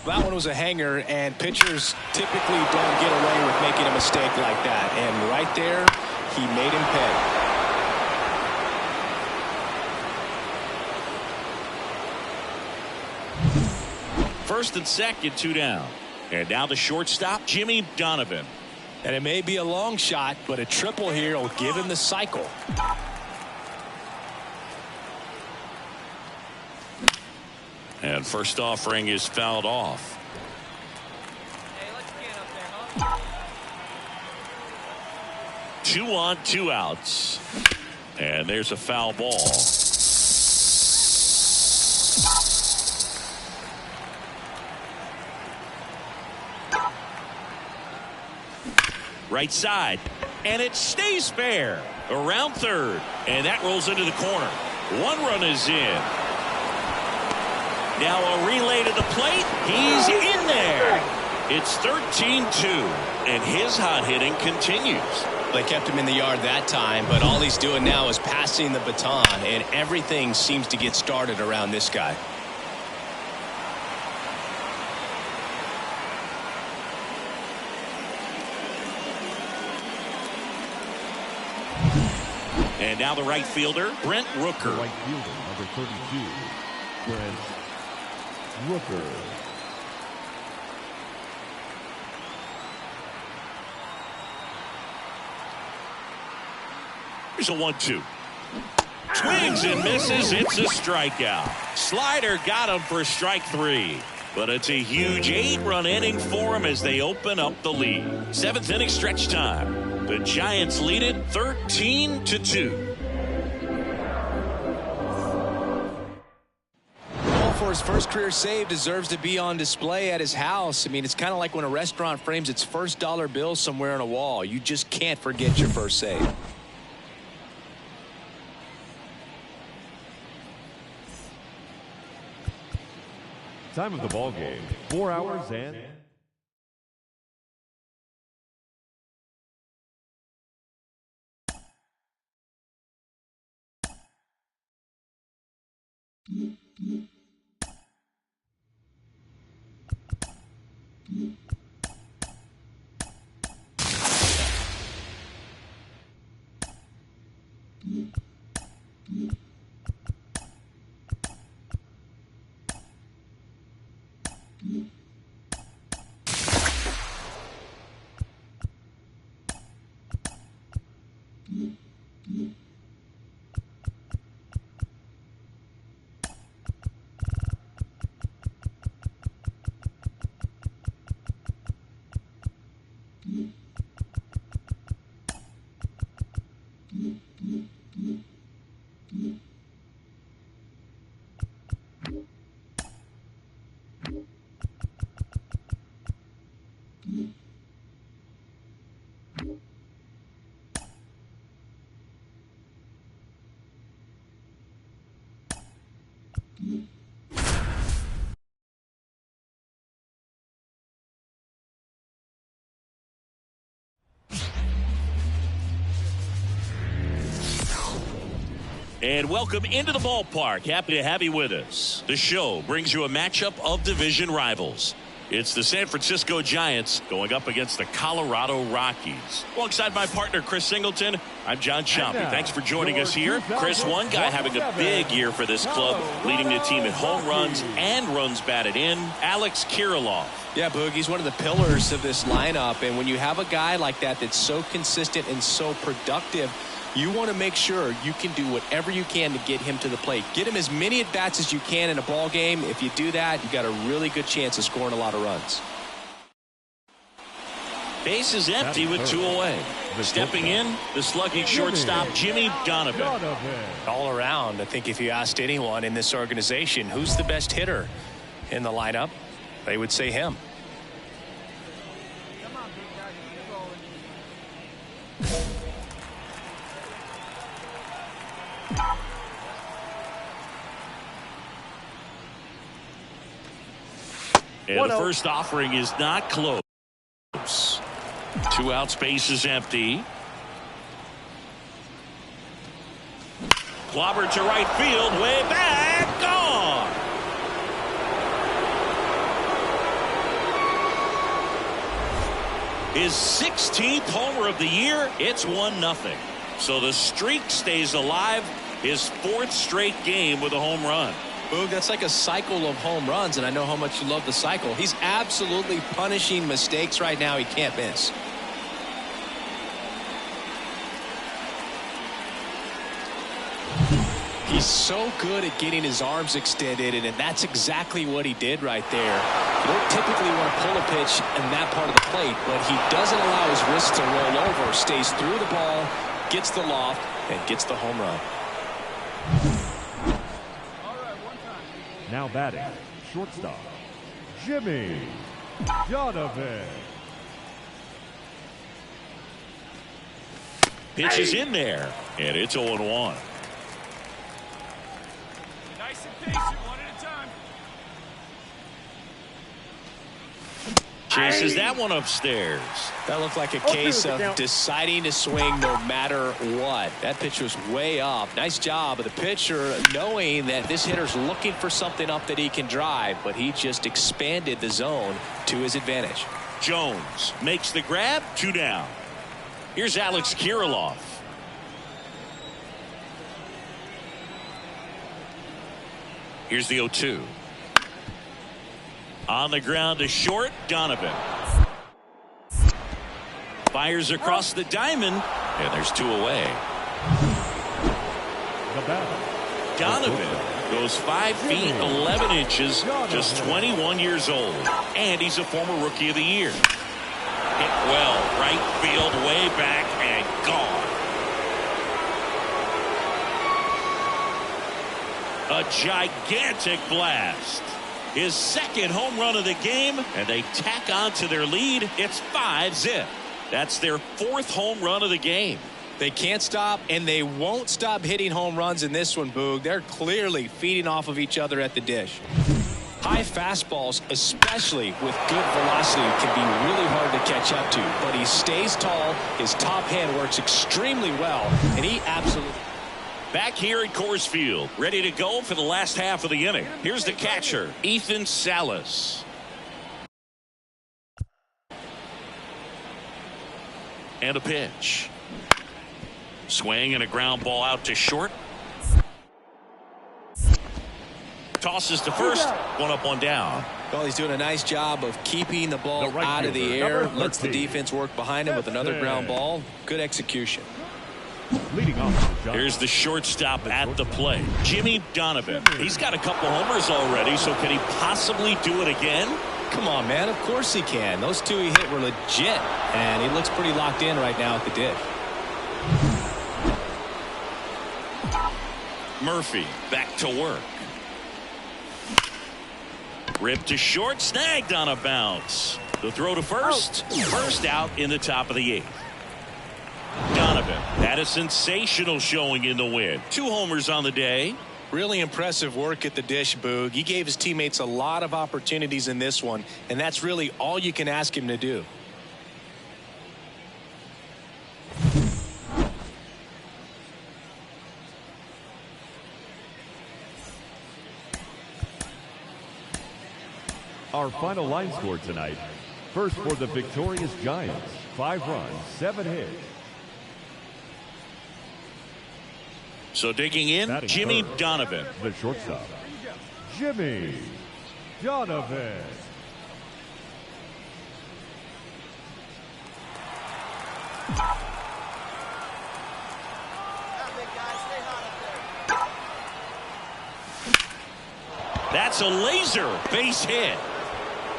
That one was a hanger, and pitchers typically don't get away with making a mistake like that. And right there, he made him pay. First and second, 2 down. And now the shortstop, Jimmy Donovan. And it may be a long shot, but a triple here will give him the cycle. And first offering is fouled off. Hey, let's get up there, huh? 2 on, 2 outs. And there's a foul ball. Right side, and it stays fair around third, and that rolls into the corner. 1 run is in. Now a relay to the plate. He's in there. It's 13-2, and his hot hitting continues. They kept him in the yard that time, but all he's doing now is passing the baton, and everything seems to get started around this guy. And now the right fielder, Brent Rooker. Right fielder, number 32, Brent Rooker. Here's a 1-2. Swings and misses. It's a strikeout. Slider got him for strike 3. But it's a huge 8-run inning for him as they open up the lead. 7th inning stretch time. The Giants lead it 13-2. For his first career save deserves to be on display at his house. I mean, it's kind of like when a restaurant frames its first dollar bill somewhere on a wall. You just can't forget your first save. Time of the ball game, 4 hours and... And welcome into the ballpark. Happy to have you with us. The show brings you a matchup of division rivals. It's the San Francisco Giants going up against the Colorado Rockies. Alongside my partner, Chris Singleton, I'm John Chompy. Thanks for joining us here. Chris, one guy having a big year for this club, leading the team in home runs and runs batted in, Alex Kirilloff. Yeah, Boog, he's one of the pillars of this lineup. And when you have a guy like that that's so consistent and so productive, you want to make sure you can do whatever you can to get him to the plate. Get him as many at-bats as you can in a ball game. If you do that, you've got a really good chance of scoring a lot of runs. Base is empty with 2 away. Stepping in, the slugging shortstop, Jimmy Donovan. All around, I think if you asked anyone in this organization who's the best hitter in the lineup, they would say him. Come on, big guy. Keep rolling. And the first offering is not close. 2 outs, base is empty. Clobbered to right field, way back, gone. His 16th homer of the year. It's 1-0. So the streak stays alive. His 4th straight game with a home run. Boog, that's like a cycle of home runs, and I know how much you love the cycle. He's absolutely punishing mistakes right now he can't miss. He's so good at getting his arms extended, and that's exactly what he did right there. You don't typically want to pull a pitch in that part of the plate, but he doesn't allow his wrist to roll over, stays through the ball, gets the loft, and gets the home run. Now batting, shortstop, Jimmy Donovan. Pitch is in there, and it's 0-1. Nice and patient, one at a time. Chases that one upstairs. That looked like a case of deciding to swing no matter what. That pitch was way up. Nice job of the pitcher knowing that this hitter's looking for something up that he can drive, but he just expanded the zone to his advantage. Jones makes the grab, 2 down. Here's Alex Kirilloff. Here's the 0-2. On the ground to short, Donovan. Fires across the diamond, and there's 2 away. Donovan goes 5 feet 11 inches, just 21 years old, and he's a former Rookie of the Year. Hit well, right field, way back, and gone. A gigantic blast. His 2nd home run of the game, and they tack on to their lead. It's 5-0. That's their 4th home run of the game. They can't stop, and they won't stop hitting home runs in this one, Boog. They're clearly feeding off of each other at the dish. High fastballs, especially with good velocity, can be really hard to catch up to. But he stays tall, his top hand works extremely well, and he absolutely... Back here at Coors Field, ready to go for the last half of the inning. Here's the catcher, Ethan Salas. And a pitch. Swing and a ground ball out to short. Tosses to first. 1 up, 1 down. Well, he's doing a nice job of keeping the ball out of the air. Lets the defense work behind him with another ground ball. Good execution. Leading off the Here's the shortstop at the plate, Jimmy Donovan. He's got a couple homers already, so can he possibly do it again? Come on, man. Of course he can. Those 2 he hit were legit, and he looks pretty locked in right now at the dish. Murphy back to work. Ripped to short, snagged on a bounce. The throw to first. First out in the top of the 8th. Donovan had a sensational showing in the win. 2 homers on the day. Really impressive work at the dish, Boog. He gave his teammates a lot of opportunities in this one, and that's really all you can ask him to do. Our final line score tonight. First for the victorious Giants, 5 runs, 7 hits. So digging in, Batting Jimmy third, Donovan. the shortstop, Jimmy Donovan. That's a laser base hit.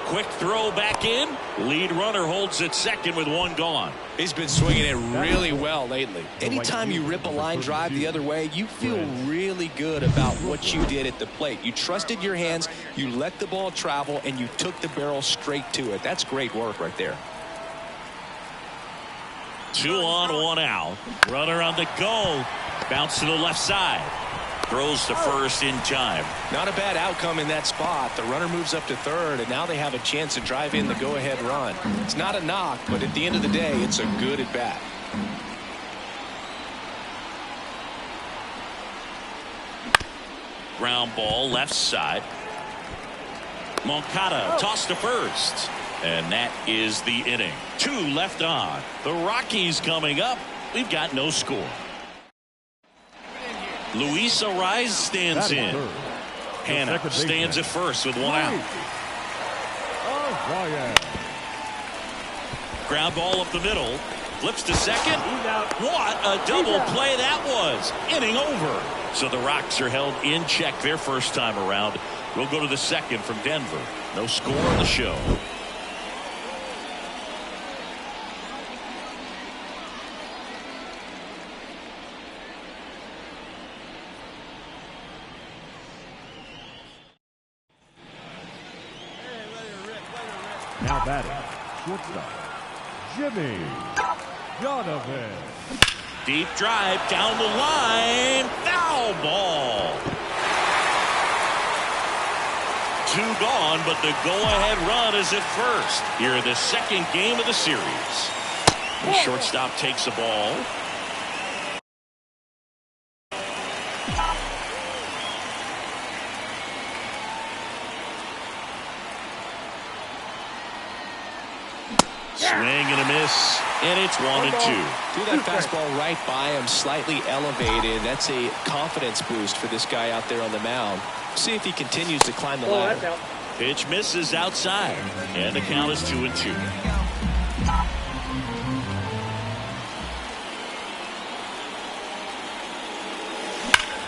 Quick throw back in. Lead runner holds at second with 1 gone. He's been swinging it really well lately. Anytime you rip a line drive the other way, you feel really good about what you did at the plate. You trusted your hands, you let the ball travel, and you took the barrel straight to it. That's great work right there. 2 on, 1 out. Runner on the go. Bounce to the left side. Throws to first in time. Not a bad outcome in that spot. The runner moves up to third, and now they have a chance to drive in the go-ahead run. It's not a knock, but at the end of the day, it's a good at-bat. Ground ball left side. Moncada tossed to first. And that is the inning. 2 left on. The Rockies coming up. We've got no score. Luis Ariz stands in. Hannah stands at first with 1 out. Ground ball up the middle. Flips to second. What a double play that was. Inning over. So the Rocks are held in check their first time around. We'll go to the second from Denver. No score on the show. Now batting, shortstop, Jimmy Donovan. Deep drive down the line. Foul ball. 2 gone, but the go-ahead run is at first. Here in the second game of the series. The shortstop takes the ball. Swing and a miss, and it's 1-2. Threw that fastball right by him, slightly elevated. That's a confidence boost for this guy out there on the mound. See if he continues to climb the ladder. Pitch misses outside, and the count is 2-2.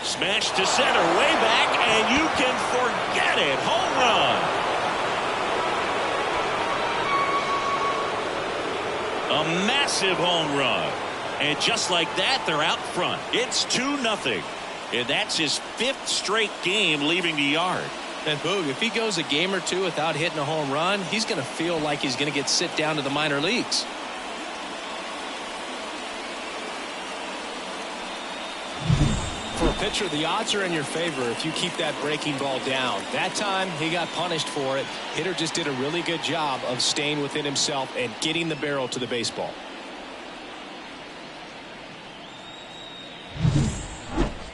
Smash to center, way back, and you can forget it. Home run. A massive home run. And just like that, they're out front. It's 2-0. And that's his 5th straight game leaving the yard. And Boog, if he goes a game or 2 without hitting a home run, he's going to feel like he's going to get sent down to the minor leagues. For a pitcher, the odds are in your favor if you keep that breaking ball down. That time, he got punished for it. Hitter just did a really good job of staying within himself and getting the barrel to the baseball.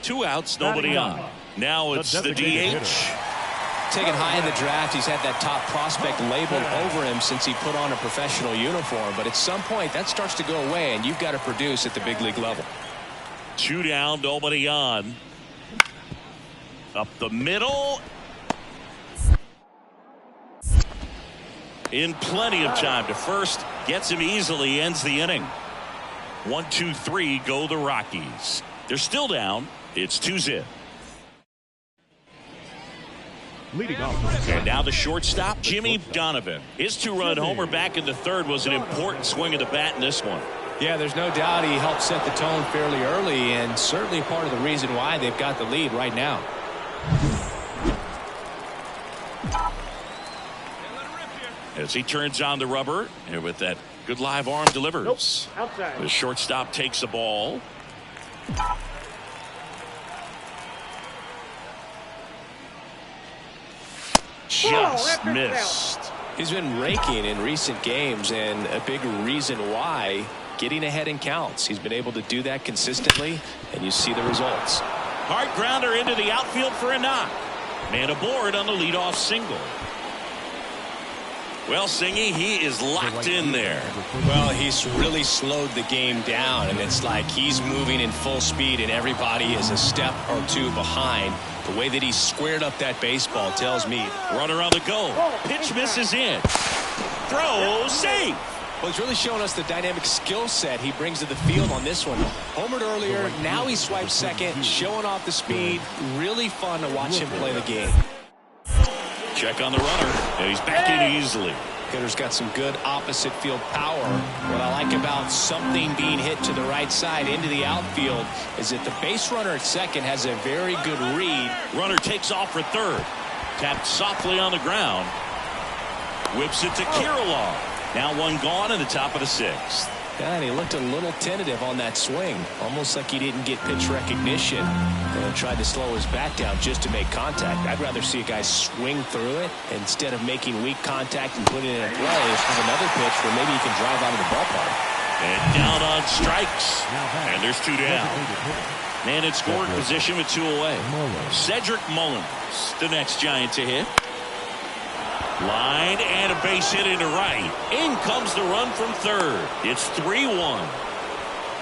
Two outs, nobody on. Now it's the DH. Taken high in the draft, he's had that top prospect labeled over him since he put on a professional uniform. But at some point, that starts to go away, and you've got to produce at the big league level. 2 down, nobody on. Up the middle. In plenty of time to first. Gets him easily, ends the inning. 1, 2, 3, go the Rockies. They're still down. It's 2-0. Leading off. And now the shortstop, Jimmy Donovan. His 2-run homer back in the third was an important swing of the bat in this one. Yeah, there's no doubt he helped set the tone fairly early, and certainly part of the reason why they've got the lead right now. As he turns on the rubber, and with that good live arm delivers. Outside. The shortstop takes the ball. Just missed. He's been raking in recent games, and a big reason why, getting ahead in counts. He's been able to do that consistently, and you see the results. Hard grounder into the outfield for a knock. Man aboard on the leadoff single. Well, Singy, he is locked in there. Well, he's really slowed the game down, and it's like he's moving in full speed, and everybody is a step or two behind. The way that he squared up that baseball tells me. Runner on the go. Pitch misses in. Throw, safe. Well, he's really showing us the dynamic skill set he brings to the field on this one. Homered earlier, now he swipes second, showing off the speed. Really fun to watch him play the game. Check on the runner, and he's back in easily. Hitter's got some good opposite field power. What I like about something being hit to the right side into the outfield is that the base runner at second has a very good read. Runner takes off for third. Tapped softly on the ground. Whips it to Kirilov. Now one gone in the top of the sixth. Yeah, and he looked a little tentative on that swing. Almost like he didn't get pitch recognition. And tried to slow his bat down just to make contact. I'd rather see a guy swing through it instead of making weak contact and putting it in play. Have another pitch where maybe he can drive out of the ballpark. And down on strikes. And there's two down. Man in scoring position with two away. Cedric Mullins, the next Giant to hit. Line and a base hit into right. In comes the run from third. It's 3-1.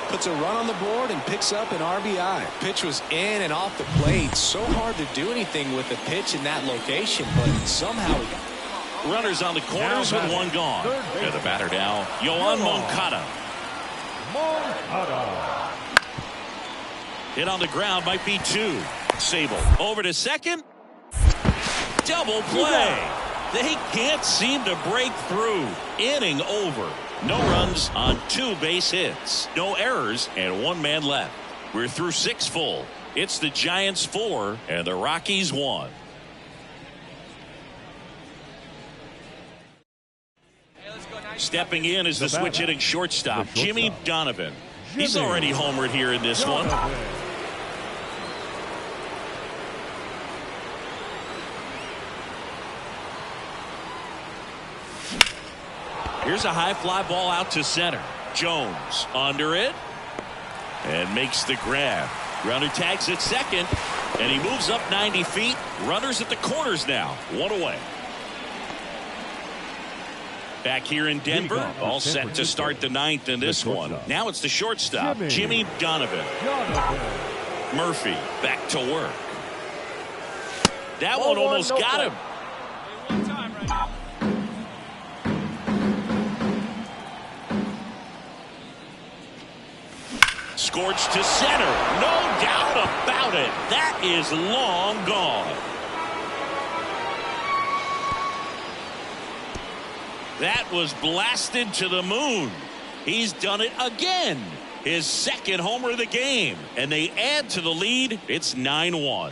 Puts a run on the board and picks up an RBI. Pitch was in and off the plate. So hard to do anything with the pitch in that location, but somehow he got it. Runners on the corners with one gone. And the batter now, Yohan Moncada. Hit on the ground might be two. Sable over to second. Double play. They can't seem to break through. Inning over. No runs on 2 base hits. No errors and 1 man left. We're through 6 full. It's the Giants 4 and the Rockies 1. Stepping in is the switch hitting shortstop, Jimmy Donovan. He's already homered here in this one. Here's a high fly ball out to center. Jones under it and makes the grab. Runner tags at second and he moves up 90 feet. Runners at the corners now. 1 away. Back here in Denver, all set to start the 9th in this one. Now it's the shortstop, Jimmy Donovan. Murphy back to work. That one almost got him. One time right now. Scorched to center. No doubt about it. That is long gone. That was blasted to the moon. He's done it again. His second homer of the game. And they add to the lead. It's 9-1.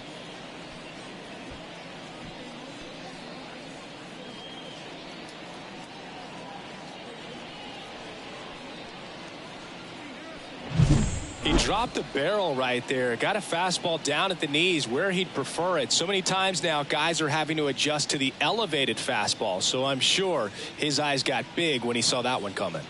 He dropped the barrel right there. Got a fastball down at the knees where he'd prefer it. So many times now guys are having to adjust to the elevated fastball. So I'm sure his eyes got big when he saw that one coming.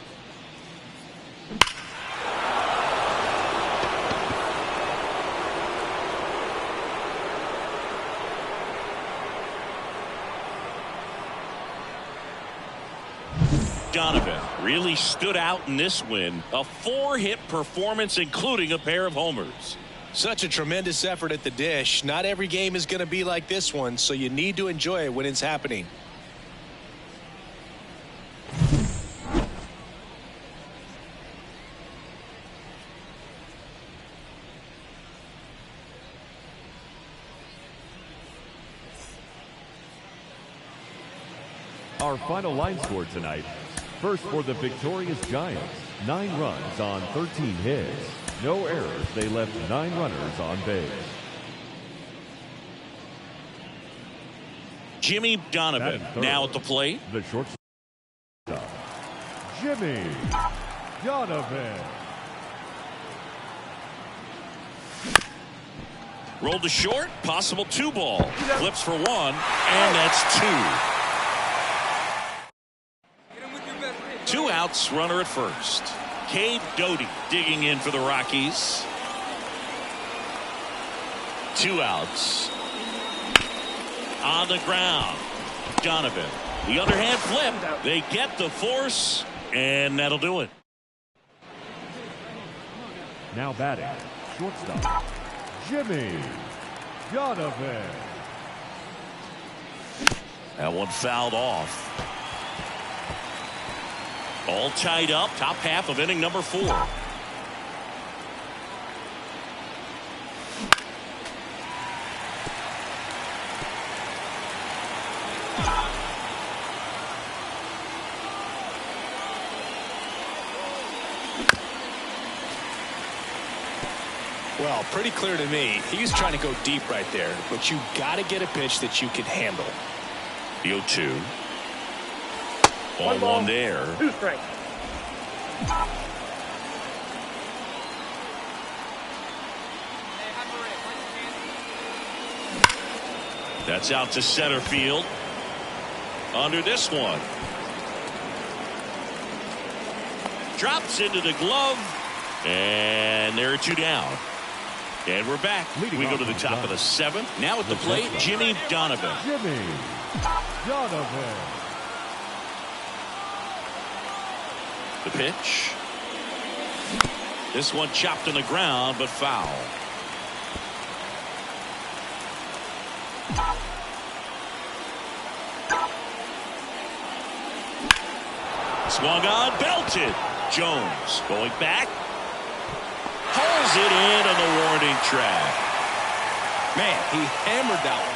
Donovan really stood out in this win. A 4-hit performance, including a pair of homers. Such a tremendous effort at the dish. Not every game is going to be like this one, so you need to enjoy it when it's happening. Our final line score tonight. First for the victorious Giants, 9 runs on 13 hits. No errors. They left 9 runners on base. Jimmy Donovan now at the plate. The shortstop, Jimmy Donovan. Rolled to short. Possible 2 ball. Flips for 1. And that's 2. 2 outs, runner at first. Cade Doty digging in for the Rockies. 2 outs. On the ground. Donovan The underhand flip. They get the force, and that'll do it. Now batting, shortstop, Jimmy Donovan. That one fouled off. All tied up, top half of inning number 4. Well, pretty clear to me. He's trying to go deep right there, but you got to get a pitch that you can handle. The 0-2. Ball one there. 2 strikes. That's out to center field. Under this one. Drops into the glove. And there are 2 down. And we're back. We go to the top of the 7th. Now at the plate, Jimmy Donovan. Jimmy Donovan. The pitch. This one chopped on the ground, but foul. Swung on, belted. Jones going back. Pulls it in on the warning track. Man, he hammered that one.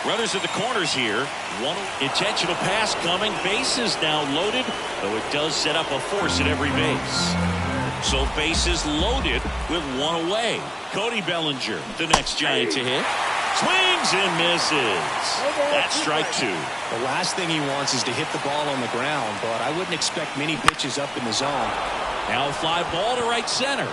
Runners at the corners here. One intentional pass coming. Bases now loaded, though it does set up a force at every base. So bases loaded with 1 away. Cody Bellinger, the next Giant to hit. Swings and misses. That's strike 2. The last thing he wants is to hit the ball on the ground, but I wouldn't expect many pitches up in the zone. Now a fly ball to right center.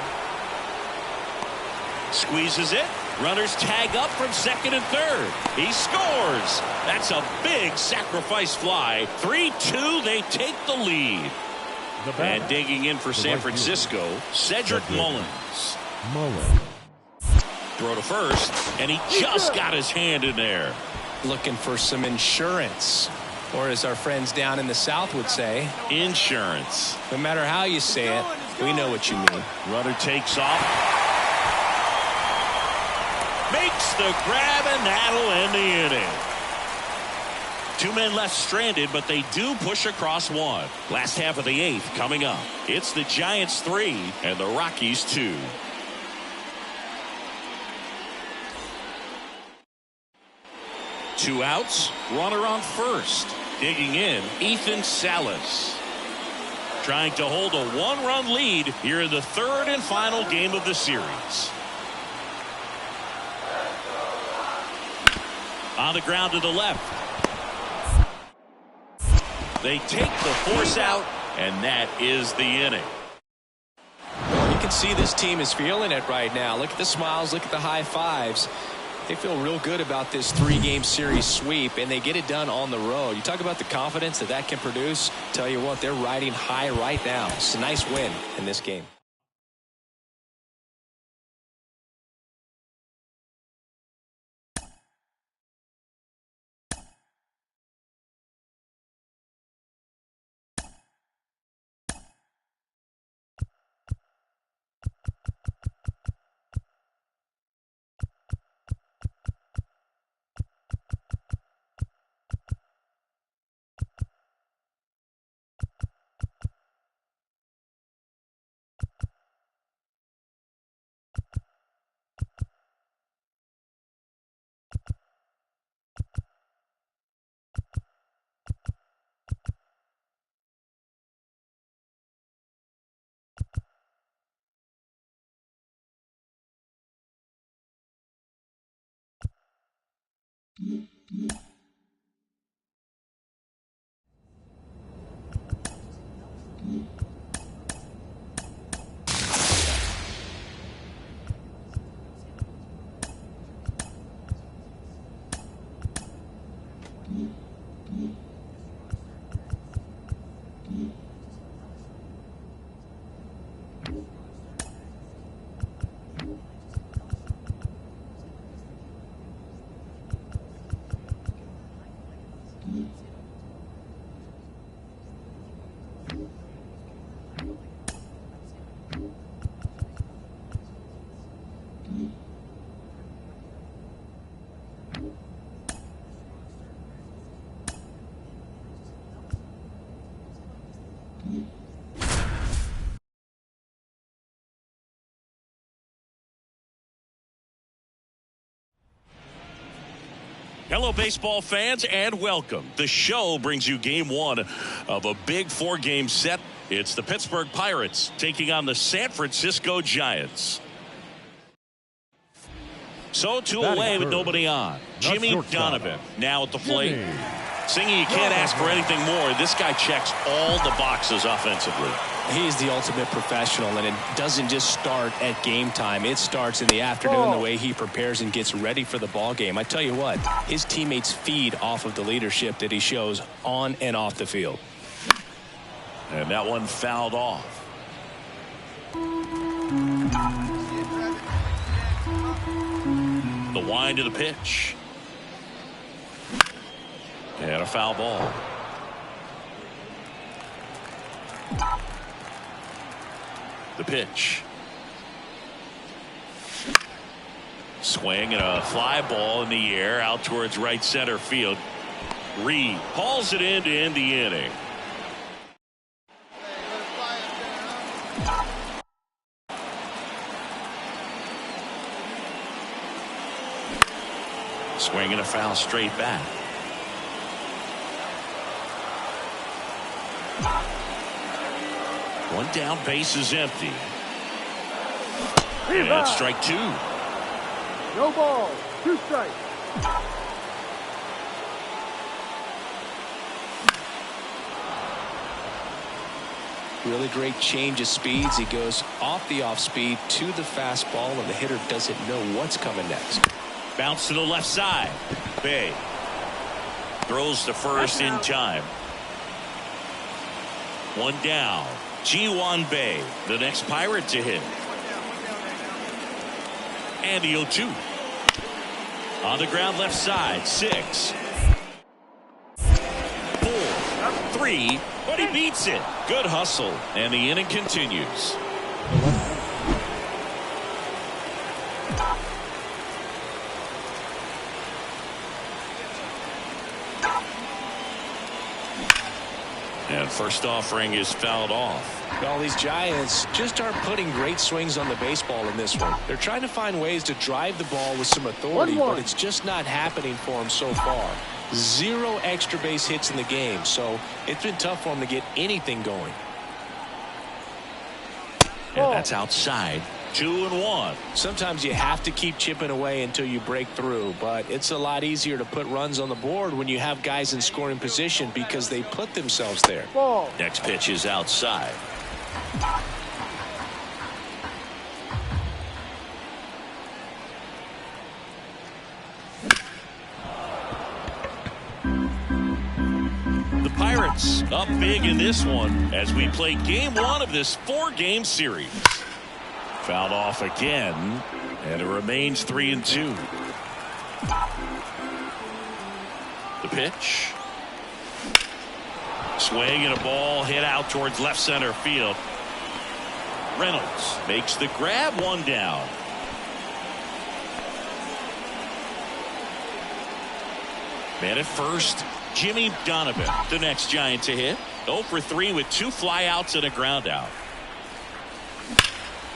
Squeezes it. Runners tag up from second and third. He scores. That's a big sacrifice fly. 3-2. They take the lead. And digging in for San Francisco, Cedric Mullins. Throw to first, and he just got his hand in there. Looking for some insurance, or as our friends down in the South would say, insurance. No matter how you say it, we know what you mean. Runner takes off. Makes the grab, and that'll end the inning. 2 men left stranded, but they do push across 1. Last half of the 8th coming up. It's the Giants 3 and the Rockies 2. Two outs, runner on first. Digging in, Ethan Salas. Trying to hold a 1-run lead here in the 3rd and final game of the series. On the ground to the left. They take the force out, and that is the inning. You can see this team is feeling it right now. Look at the smiles, look at the high fives. They feel real good about this 3-game series sweep, and they get it done on the road. You talk about the confidence that can produce. Tell you what, they're riding high right now. It's a nice win in this game. Hello, baseball fans, and welcome. The show brings you game one of a big four-game set. It's the Pittsburgh Pirates taking on the San Francisco Giants. So two away with nobody on. Jimmy Donovan now at the plate. Singing, you can't ask for anything more. This guy checks all the boxes offensively. He's the ultimate professional, and it doesn't just start at game time. It starts in the afternoon, the way he prepares and gets ready for the ball game. I tell you what, his teammates feed off of the leadership that he shows on and off the field. And that one fouled off. The wind of the pitch. And a foul ball. The pitch. Swing and a fly ball in the air out towards right center field. Reed hauls it in to end the inning. Swing and a foul straight back. One down, base is empty. And that's strike two. No ball, 2 strikes. Really great change of speeds. He goes off the off speed to the fastball, and the hitter doesn't know what's coming next. Bounce to the left side. Bay throws to first in time. One down. Ji-Hwan Bae, the next Pirate to hit. And the 0-2. On the ground left side. 6, 4, 3, but he beats it. Good hustle. And the inning continues. And first offering is fouled off. Well, these Giants just aren't putting great swings on the baseball in this one. They're trying to find ways to drive the ball with some authority, but it's just not happening for them so far. 0 extra base hits in the game, so it's been tough for them to get anything going. And that's outside. 2-1. Sometimes you have to keep chipping away until you break through, but it's a lot easier to put runs on the board when you have guys in scoring position because they put themselves there. Next pitch is outside. The Pirates up big in this one as we play game one of this 4-game series. Fouled off again, and it remains 3-2. The pitch. Swing and a ball hit out towards left center field. Reynolds makes the grab, one down. Man at first, Jimmy Donovan, the next Giant to hit. 0 for 3 with 2 flyouts and a ground out.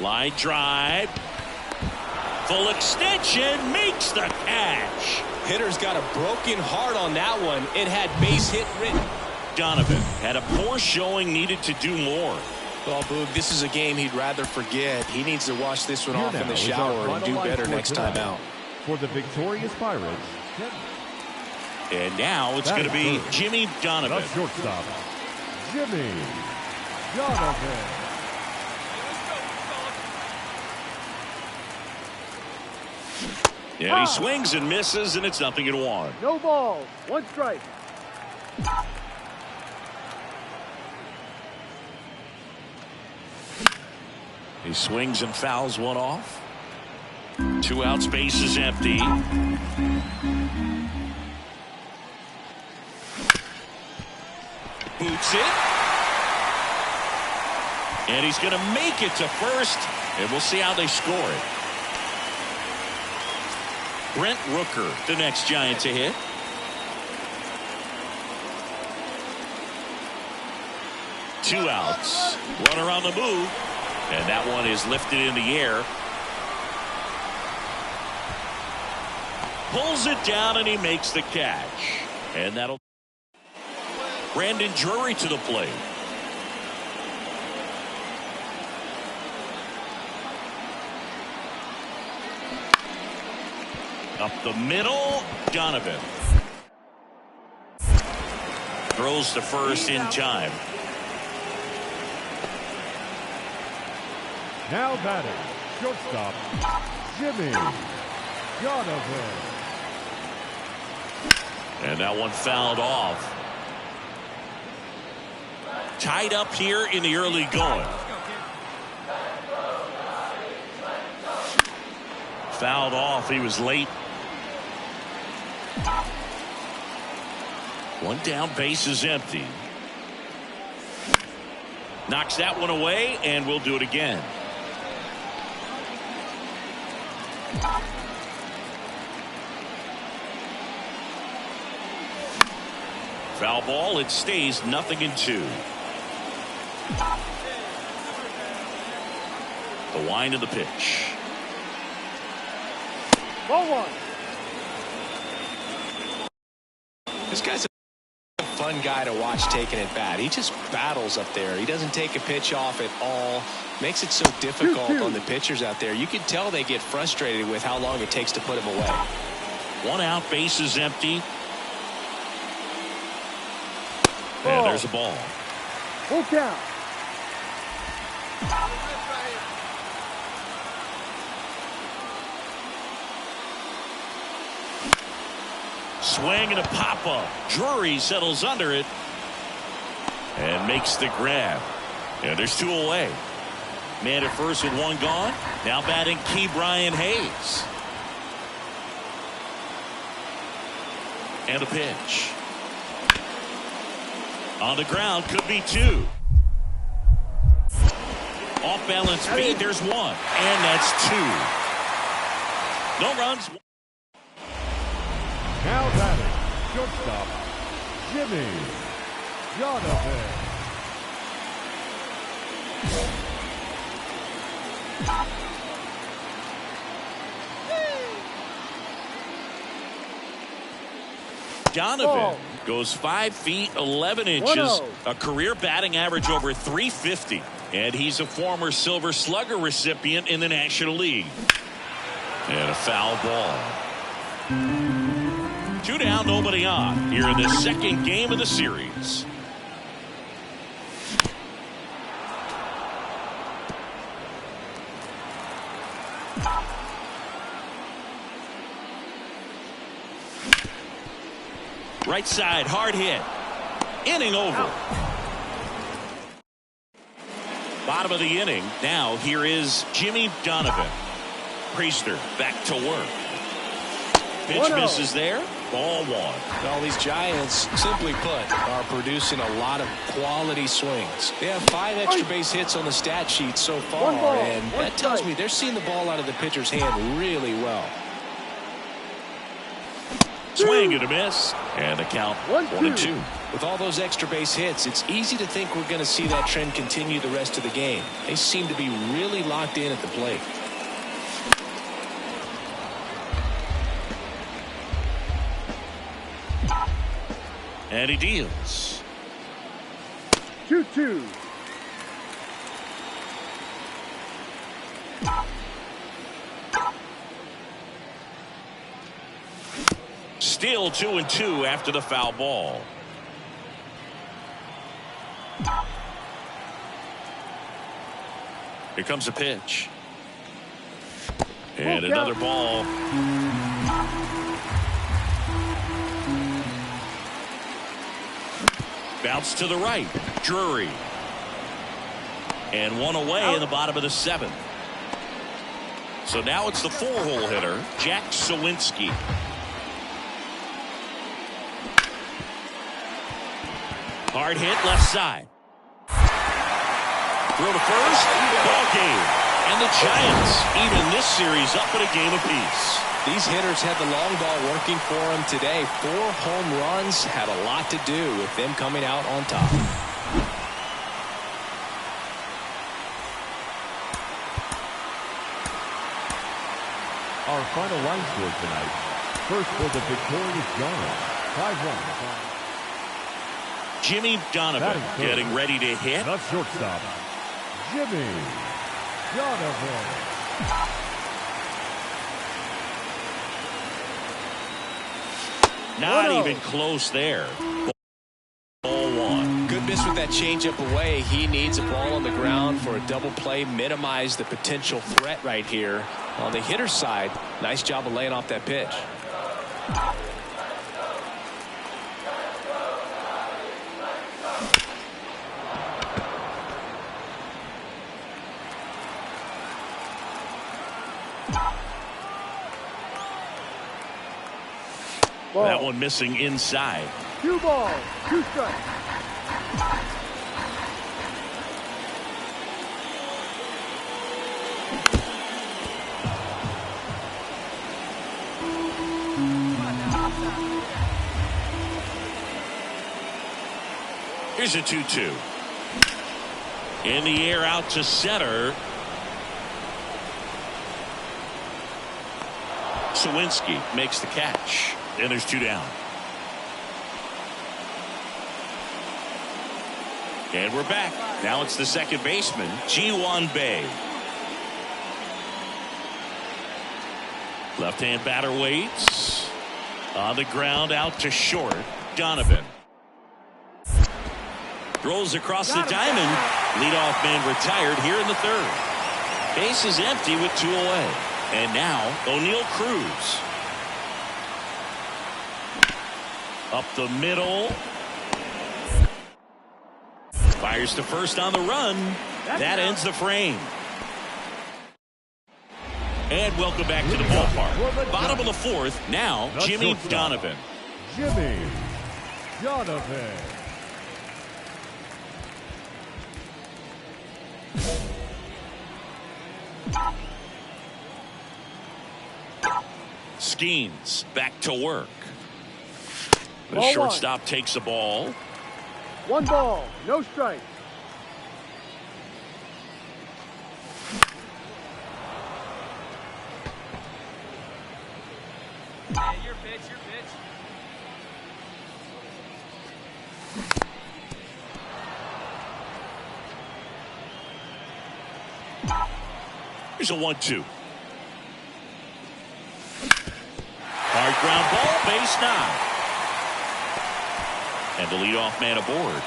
Line drive. Full extension, makes the catch. Hitter's got a broken heart on that one. It had base hit written. Donovan had a poor showing, needed to do more. Well, Boog, this is a game he'd rather forget. He needs to wash this one off in the shower and do better next time out. For the victorious Pirates. And now it's going to be Jimmy Donovan. The shortstop, Jimmy Donovan. And he swings and misses, and it's 0-1. No ball, 1 strike. He swings and fouls one off. 2 outs, base is empty. Boots it. And he's going to make it to first, and we'll see how they score it. Brent Rooker, the next Giant to hit. Two outs. Runner on the move. And that one is lifted in the air. Pulls it down and he makes the catch. And that'll Brandon Drury to the plate. Up the middle, Donovan. Throws to first in time. Now batting, shortstop, Jimmy Donovan. And that one fouled off. Tied up here in the early going. Fouled off. He was late. One down, base is empty. Knocks that one away, and we'll do it again. Foul ball. It stays 0-2. The wind of the pitch. Ball one. This guy's a fun guy to watch taking at bat. He just battles up there. He doesn't take a pitch off at all. Makes it so difficult on the pitchers out there. You can tell they get frustrated with how long it takes to put him away. One out, base is empty. Ball. And there's a ball. Full count. Swing and a pop-up. Drury settles under it and makes the grab. And there's two away. Man at first with one gone. Now batting Key Brian Hayes. And a pitch. On the ground, could be two. Off balance speed, there's one. And that's two. No runs. Now batting, shortstop, Jimmy Donovan. Donovan goes 5 feet 11 inches, a career batting average over 350, and he's a former Silver Slugger recipient in the National League. And a foul ball. 2 down, nobody on here in the second game of the series. Right side, hard hit. Inning over. Bottom of the inning. Now here is Jimmy Donovan. Priester back to work. Pitch misses there. Ball one. Well, these Giants, simply put, are producing a lot of quality swings. They have 5 extra base hits on the stat sheet so far, and that tells me they're seeing the ball out of the pitcher's hand really well. Swing and a miss. And the count 1-2. With all those extra base hits, it's easy to think we're going to see that trend continue the rest of the game. They seem to be really locked in at the plate. And he deals. 2-2. Still 2-2 after the foul ball. Here comes a pitch. And another ball. Bounce to the right. Drury. And one away in the bottom of the 7th. So now it's the 4-hole hitter, Jack Sawinski. Hard hit left side. Throw to first. Ball game. And the Giants even this series up at a game apiece. These hitters had the long ball working for them today. 4 home runs had a lot to do with them coming out on top. Our final line score tonight, First for the victorious Giants. 5 runs. Jimmy Donovan getting ready to hit. The shortstop, Jimmy Donovan. Not even close there. Ball one. Good miss with that changeup away. He needs a ball on the ground for a double play. Minimize the potential threat right here on the hitter's side. Nice job of laying off that pitch. Ball. That one missing inside. 2 balls, 2 strikes. Here's a 2-2. In the air out to center. Sawinski makes the catch. And there's 2 down. And we're back. Now it's the second baseman, Ji-Hwan Bae. Left-hand batter waits. On the ground out to short. Donovan. Throws across the diamond. Leadoff man retired here in the third. Base is empty with 2 away. And now O'Neal Cruz. Up the middle. Fires to first on the run. That ends the frame. And welcome back to the ballpark. Bottom of the fourth. Now Jimmy Donovan. Jimmy Donovan. Skeens back to work. The Ball shortstop takes the ball. 1 ball, no strike. Hey, your pitch, your pitch. Here's a 1-2. Hard ground ball, base knock. And the leadoff man aboard.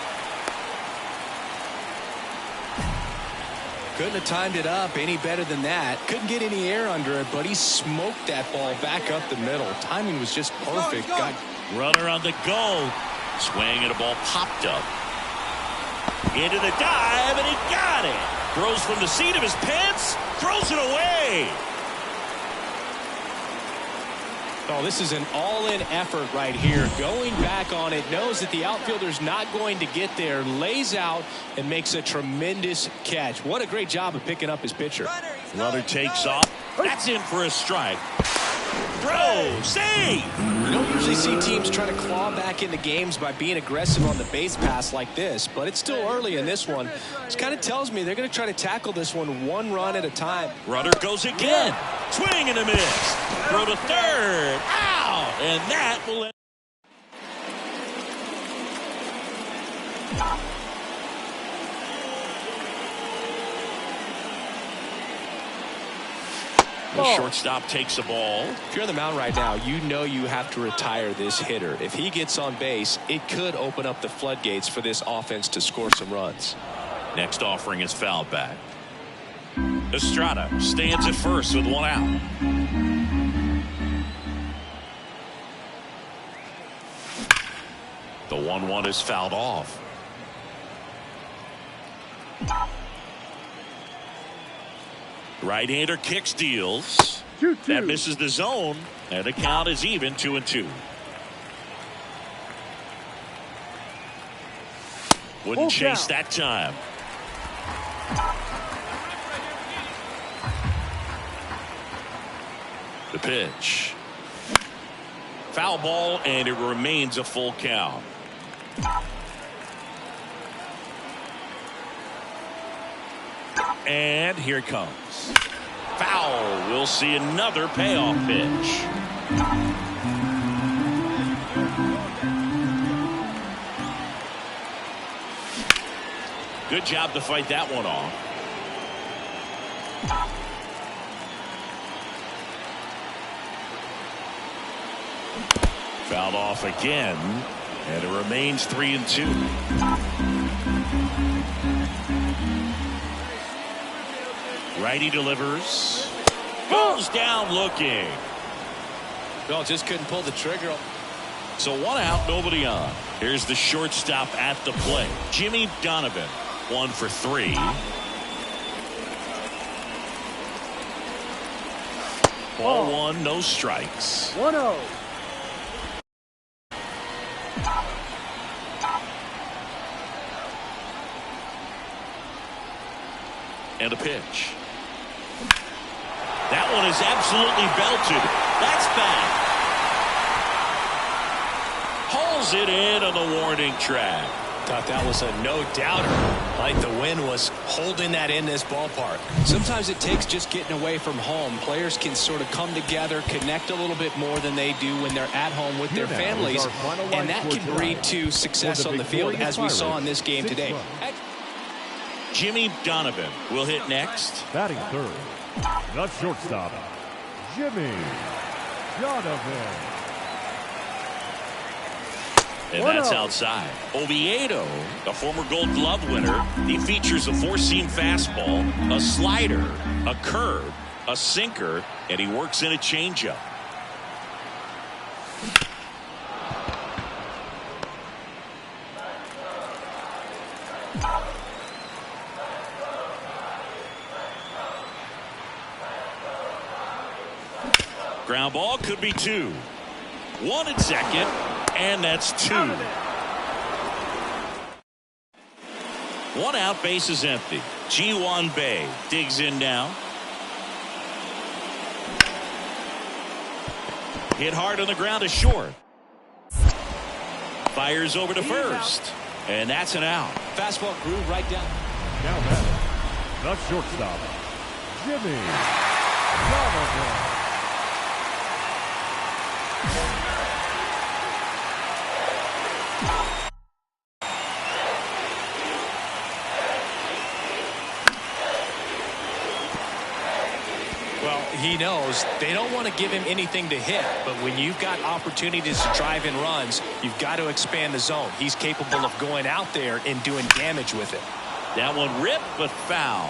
Couldn't have timed it up any better than that. Couldn't get any air under it, but he smoked that ball back up the middle. Timing was just perfect. Got Runner on the go. Swing and a ball popped up. Into the dive, and he got it. Throws from the seat of his pants. Throws it away. Oh, this is an all-in effort right here. Going back on it, knows that the outfielder's not going to get there, lays out, and makes a tremendous catch. What a great job of picking up his pitcher. Runner takes off. That's in for a strike. Throw, save. You don't usually see teams try to claw back into games by being aggressive on the base pass like this, but it's still early in this one. This kind of tells me they're going to try to tackle this one 1 run at a time. Runner goes again. Swing and a miss. Throw to third. Out. And that will end. The shortstop takes the ball. If you're on the mound right now, you know you have to retire this hitter. If he gets on base, it could open up the floodgates for this offense to score some runs. Next offering is fouled back. Estrada stands at first with 1 out. The 1-1 is fouled off. Right-hander kicks, deals. 2-2. That misses the zone, and the count is even 2-2. Wouldn't chase that time. The pitch. Foul ball, and it remains a full count. And here it comes. Foul. We'll see another payoff pitch. Good job to fight that one off. Fouled off again, and it remains 3-2. Righty delivers. Goes down looking. No, just couldn't pull the trigger. So 1 out, nobody on. Here's the shortstop at the plate. Jimmy Donovan, 1 for 3. Ball 1, no strikes. 1-0. And a pitch. That one is absolutely belted. That's back. Hauls it in on the warning track. Thought that was a no-doubter. Like the wind was holding that in this ballpark. Sometimes it takes just getting away from home. Players can sort of come together, connect a little bit more than they do when they're at home with their families. And that can breed to success on the field, as we saw in this game today. Jimmy Donovan will hit next. Batting third, the shortstop, Jimmy Donovan. And that's outside. Oviedo, a former Gold Glove winner, he features a 4-seam fastball, a slider, a curve, a sinker, and he works in a changeup. Ground ball could be 2. 1 at second, and that's 2. 1 out, base is empty. Ji-Hwan Bae digs in now. Hit hard on the ground to short. Fires over to first, and that's an out. Fastball grew right down. Now batting, the shortstop, Jimmy Donovan. Well, he knows they don't want to give him anything to hit, but when you've got opportunities to drive in runs, you've got to expand the zone. He's capable of going out there and doing damage with it. That one ripped, but foul.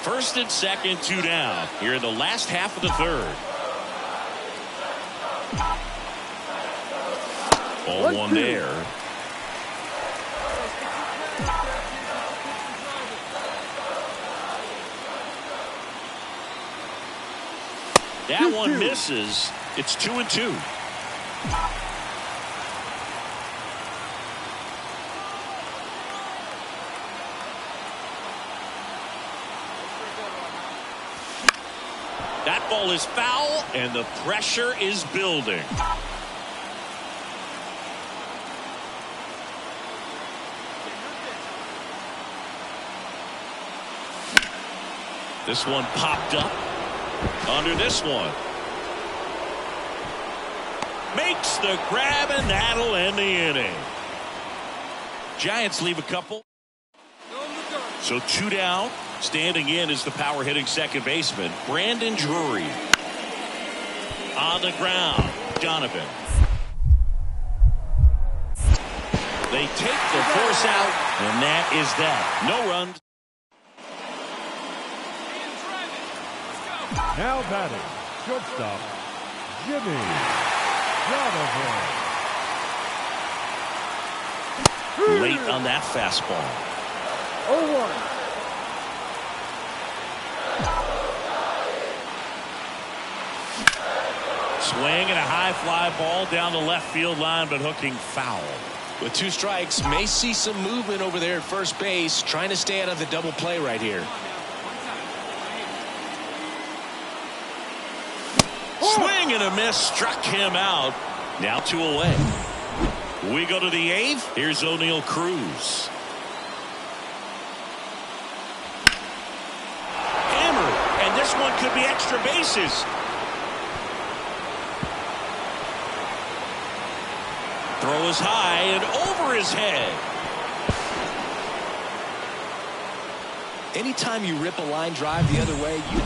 First and second, 2 down here in the last half of the third. Ball 1 there. That one misses. It's 2-2. That ball is foul, and the pressure is building. This one popped up. Under this one. Makes the grab, and that'll end the inning. Giants leave a couple. So 2 down. Standing in is the power hitting second baseman, Brandon Drury. On the ground, Donovan. They take the force out, and that is that. No runs. Now batting, shortstop, Jimmy Donovan. Late on that fastball. 0-1. Swing and a high fly ball down the left field line, but hooking foul. With 2 strikes, may see some movement over there at first base, trying to stay out of the double play right here. Swing and a miss, struck him out. Now 2 away. We go to the 8th. Here's O'Neal Cruz. Hammered, and this one could be extra bases. Throw is high and over his head. Anytime you rip a line drive the other way, you...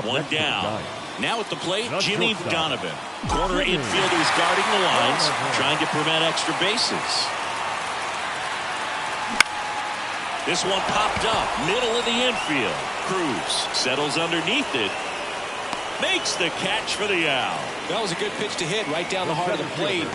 One down. Giants. Now at the plate, Not Jimmy shortstop. Donovan. Corner infielders guarding the lines, trying to prevent extra bases. This one popped up, middle of the infield. Cruz settles underneath it. Makes the catch for the out. That was a good pitch to hit right down the heart of the plate.